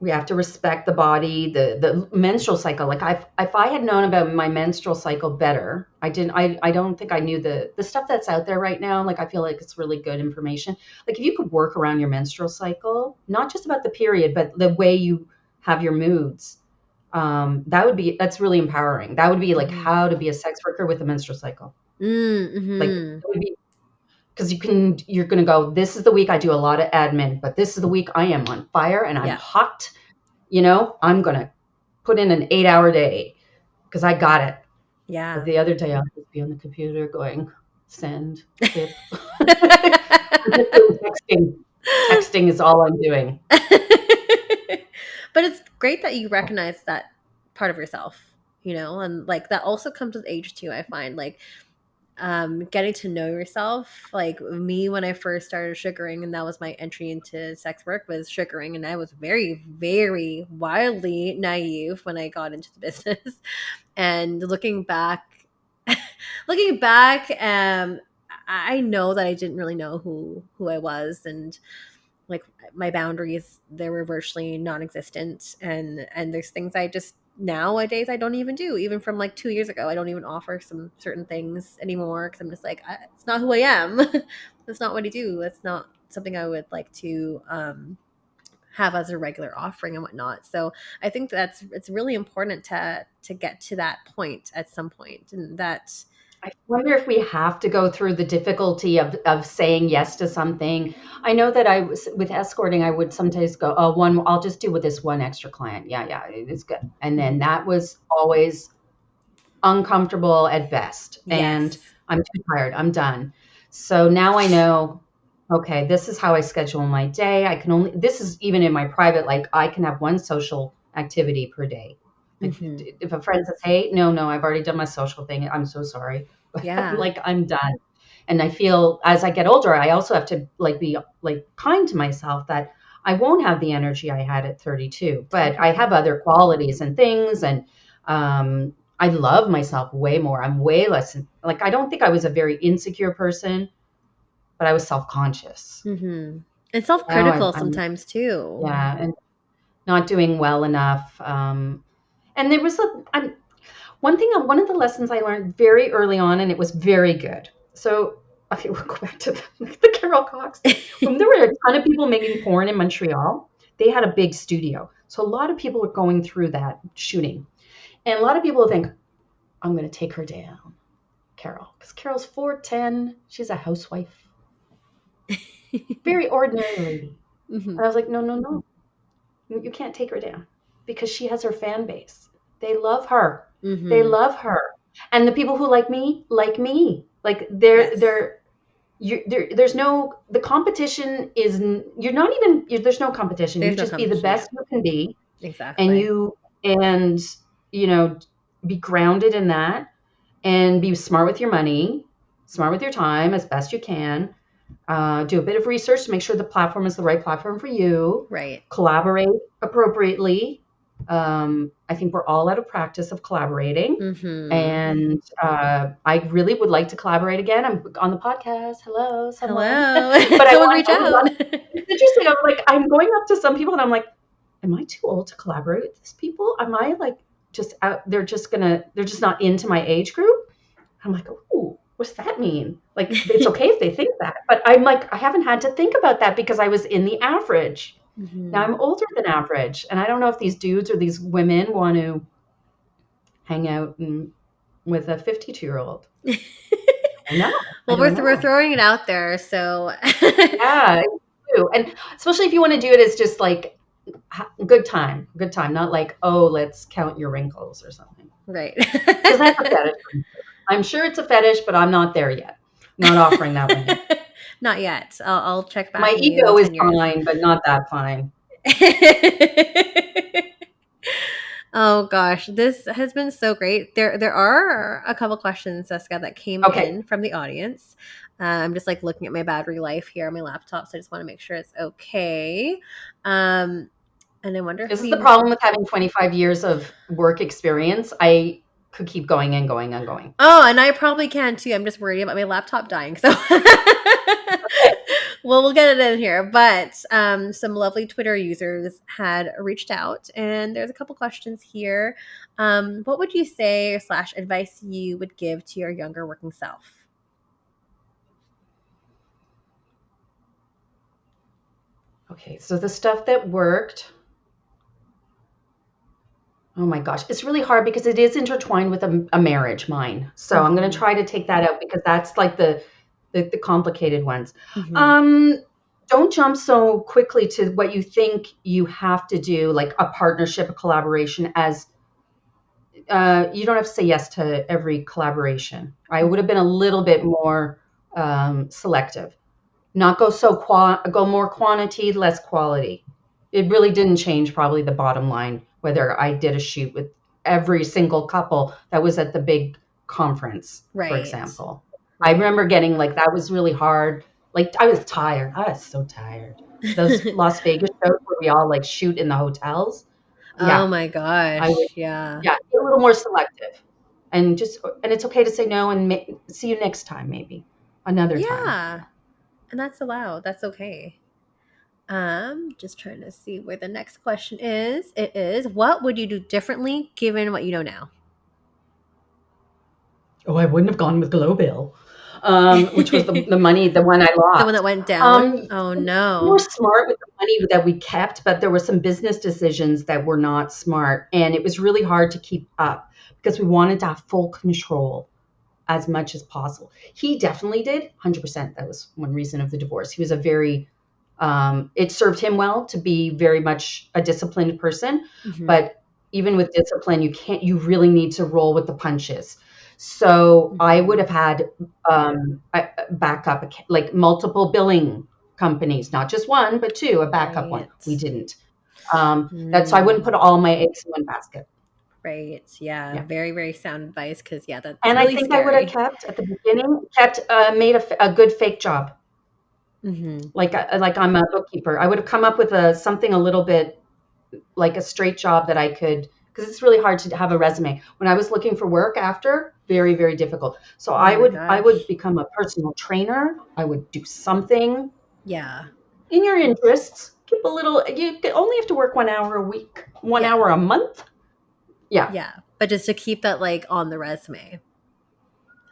we have to respect the body, the menstrual cycle. Like if I had known about my menstrual cycle better, I don't think I knew the stuff that's out there right now. Like I feel like it's really good information. Like if you could work around your menstrual cycle, not just about the period, but the way you have your moods, that's really empowering. That would be like Mhm. how to be a sex worker with a menstrual cycle. Like Mhm. it would be, because you're going to go, this is the week I do a lot of admin, but this is the week I am on fire and I'm Yeah. hot. I'm going to put in an 8-hour day because I got it. But Yeah. the other day I'll just be on the computer going, send, zip. I'm just doing texting. Texting is all I'm doing. But it's great that you recognize that part of yourself, and like that also comes with age too, I find. Like getting to know yourself, like me when I first started sugaring, and that was my entry into sex work, was sugaring, and I was very very wildly naive when I got into the business. And looking back, I know that I didn't really know who I was, and like my boundaries, they were virtually non-existent, and there's things I just nowadays I don't even do. Even from like 2 years ago, I don't even offer some certain things anymore, because I'm just like, it's not who I am. That's not what I do. That's not something I would like to have as a regular offering and whatnot. So I think it's really important to get to that point at some point, and that I wonder if we have to go through the difficulty of saying yes to something. I know that I was with escorting, I would sometimes go, oh, I'll just do with this one extra client. Yeah, yeah, it's good. And then Mhm. that was always uncomfortable at best. And Yes. I'm too tired. I'm done. So now I know, okay, this is how I schedule my day. This is even in my private, like I can have one social activity per day. If a friend says, hey, no, I've already done my social thing. I'm so sorry. I'm Yeah. like, I'm done. And I feel as I get older, I also have to like be like kind to myself that I won't have the energy I had at 32, but I Totally. have other qualities and things. And I love myself way more. I'm way less like, I don't think I was a very insecure person, but I was self-conscious. And Now self-critical I'm sometimes too. yeah, and not doing well enough. And there was one of the lessons I learned very early on, and it was very good. So, okay, we'll go back to the Carol Cox. When there were a ton of people making porn in Montreal, they had a big studio. So a lot of people were going through that shooting. And a lot of people think, I'm going to take her down, Carol. Because Carol's 4'10". She's a housewife. Very ordinary lady. And I was like, no. You can't take her down because she has her fan base. They love her. They love her. And the people who like me, like me. Like Yes. there's no the competition is you're not even there's no competition. There's You no just be the competition, yeah. best you can be, and Exactly. you know be grounded in that, and be smart with your money, smart with your time as best you can. Do a bit of research to make sure the platform is the right platform for you. Right. Collaborate appropriately. I think we're all out of practice of collaborating. And I really would like to collaborate again. I'm on the podcast. Hello, someone. Hello. But Someone reach out. it's interesting. I'm like, I'm going up to some people and I'm like, am I too old to collaborate with these people? Am I like just out? They're just not into my age group. I'm like, oh, what's that mean? Like, it's okay if they think that. But I'm like, I haven't had to think about that because I was in the average. Now I'm older than average. And I don't know if these dudes or these women want to hang out with a 52-year-old. No, Well, we're throwing it out there, so yeah, and especially if you want to do it as just like good time, not like, oh, let's count your wrinkles or something. Right. Because that's a fetish. I'm sure it's a fetish, but I'm not there yet. I'm not offering that one yet. Not yet. I'll check back. My ego is fine, but not that fine. Oh gosh, this has been so great. There are a couple questions, Seska, that came in from the audience. I'm just like looking at my battery life here on my laptop, so I just want to make sure it's okay. And I wonder if this is the problem with having 25 years of work experience. I could keep going and going and going. Oh, and I probably can too. I'm just worried about my laptop dying. So well, we'll get it in here. But some lovely Twitter users had reached out, and there's a couple questions here. What would you say / advice you would give to your younger working self? Okay, so the stuff that worked. Oh my gosh, it's really hard because it is intertwined with a marriage, mine. So I'm going to try to take that out because that's like the complicated ones. Don't jump so quickly to what you think you have to do, like a partnership, a collaboration, as you don't have to say yes to every collaboration. I would have been a little bit more selective. Not go go more quantity, less quality. It really didn't change probably the bottom line whether I did a shoot with every single couple that was at the big conference, for example. I remember getting like, that was really hard. Like, I was tired. I was so tired. Those Las Vegas shows where we all like shoot in the hotels. Yeah. Oh my gosh. Yeah, be a little more selective. And it's okay to say no and see you next time, maybe another time. Yeah. And that's allowed. That's okay. Just trying to see where the next question is. It is, what would you do differently given what you know now? Oh, I wouldn't have gone with Global, which was the money, the one I lost. The one that went down? Oh no. We were smart with the money that we kept, but there were some business decisions that were not smart. And it was really hard to keep up because we wanted to have full control as much as possible. He definitely did, 100%. That was one reason of the divorce. He was it served him well to be very much a disciplined person. But even with discipline, you really need to roll with the punches. So I would have had backup, like multiple billing companies, not just one, but two, a backup one. Right. We didn't. That's so I wouldn't put all my eggs in one basket. Right. Yeah. Yeah. Very, very sound advice because, yeah, that's And really I think scary. I would have kept at the beginning, made a good fake job. Mm-hmm. Like I'm a bookkeeper. I would have come up with something a little bit like a straight job that I could, because it's really hard to have a resume. When I was looking for work after, very, very difficult. So I would become a personal trainer. I would do something. Yeah. In your interests. Keep a little. You only have to work 1 hour a week, 1 hour a month. Yeah. Yeah. But just to keep that like on the resume.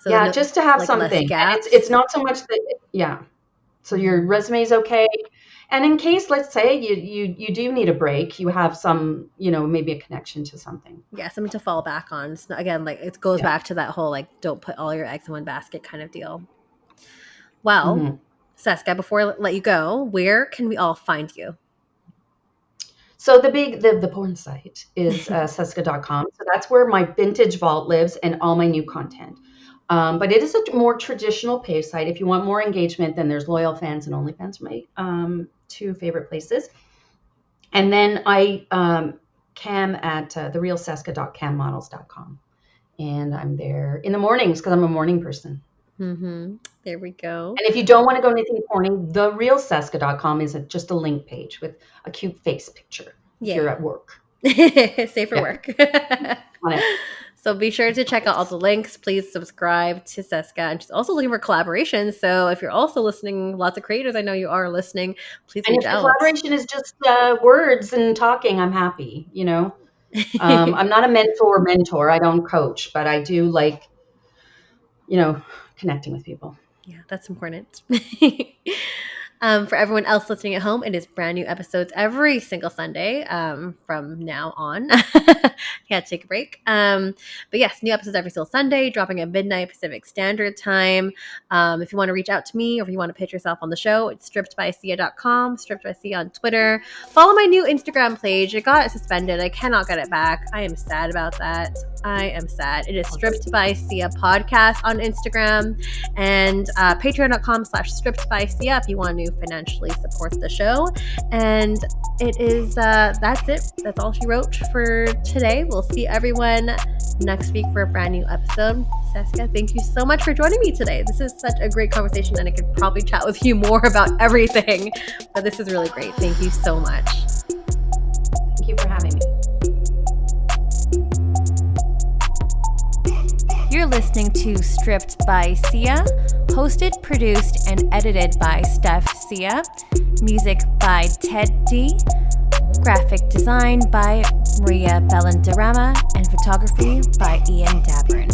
So yeah, just to have something. And it's not so much that, yeah. So your resume is okay. And in case, let's say you do need a break, you have some, maybe a connection to something. Yeah, something to fall back on. So again, like it goes back to that whole like don't put all your eggs in one basket kind of deal. Well, Seska, before I let you go, where can we all find you? So the porn site is seska.com. So that's where my vintage vault lives and all my new content. But it is a more traditional page site. If you want more engagement, then there's Loyal Fans and OnlyFans, my two favorite places. And then I cam at therealseska.cammodels.com. And I'm there in the mornings because I'm a morning person. Mm-hmm. There we go. And if you don't want to go anything porny, therealseska.com is just a link page with a cute face picture if you're at work. Safe for work. On it. So be sure to check out all the links. Please subscribe to Seska. And she's also looking for collaborations. So if you're also listening, lots of creators, I know you are listening, please reach out. And if collaboration is just words and talking, I'm happy, I'm not a mentor. I don't coach, but I do like, connecting with people. Yeah, that's important. For everyone else listening at home, it is brand new episodes every single Sunday from now on. Yeah, take a break. But yes, new episodes every single Sunday, dropping at midnight Pacific Standard Time. If you want to reach out to me or if you want to pitch yourself on the show, it's strippedbysia.com, strippedbysia on Twitter. Follow my new Instagram page. It got suspended. I cannot get it back. I am sad about that. I am sad. It is Stripped by Sia Podcast on Instagram and patreon.com/strippedbysia if you want to financially support the show. And it is that's it. That's all she wrote for today. We'll see everyone next week for a brand new episode. Seska, thank you so much for joining me today. This is such a great conversation and I could probably chat with you more about everything, but this is really great. Thank you so much. Thank you for having me. You're listening to Stripped by Sia, hosted, produced, and edited by Steph Sia. Music by Ted D. Graphic design by Maria Bellandarama, and photography by Ian Dabrin.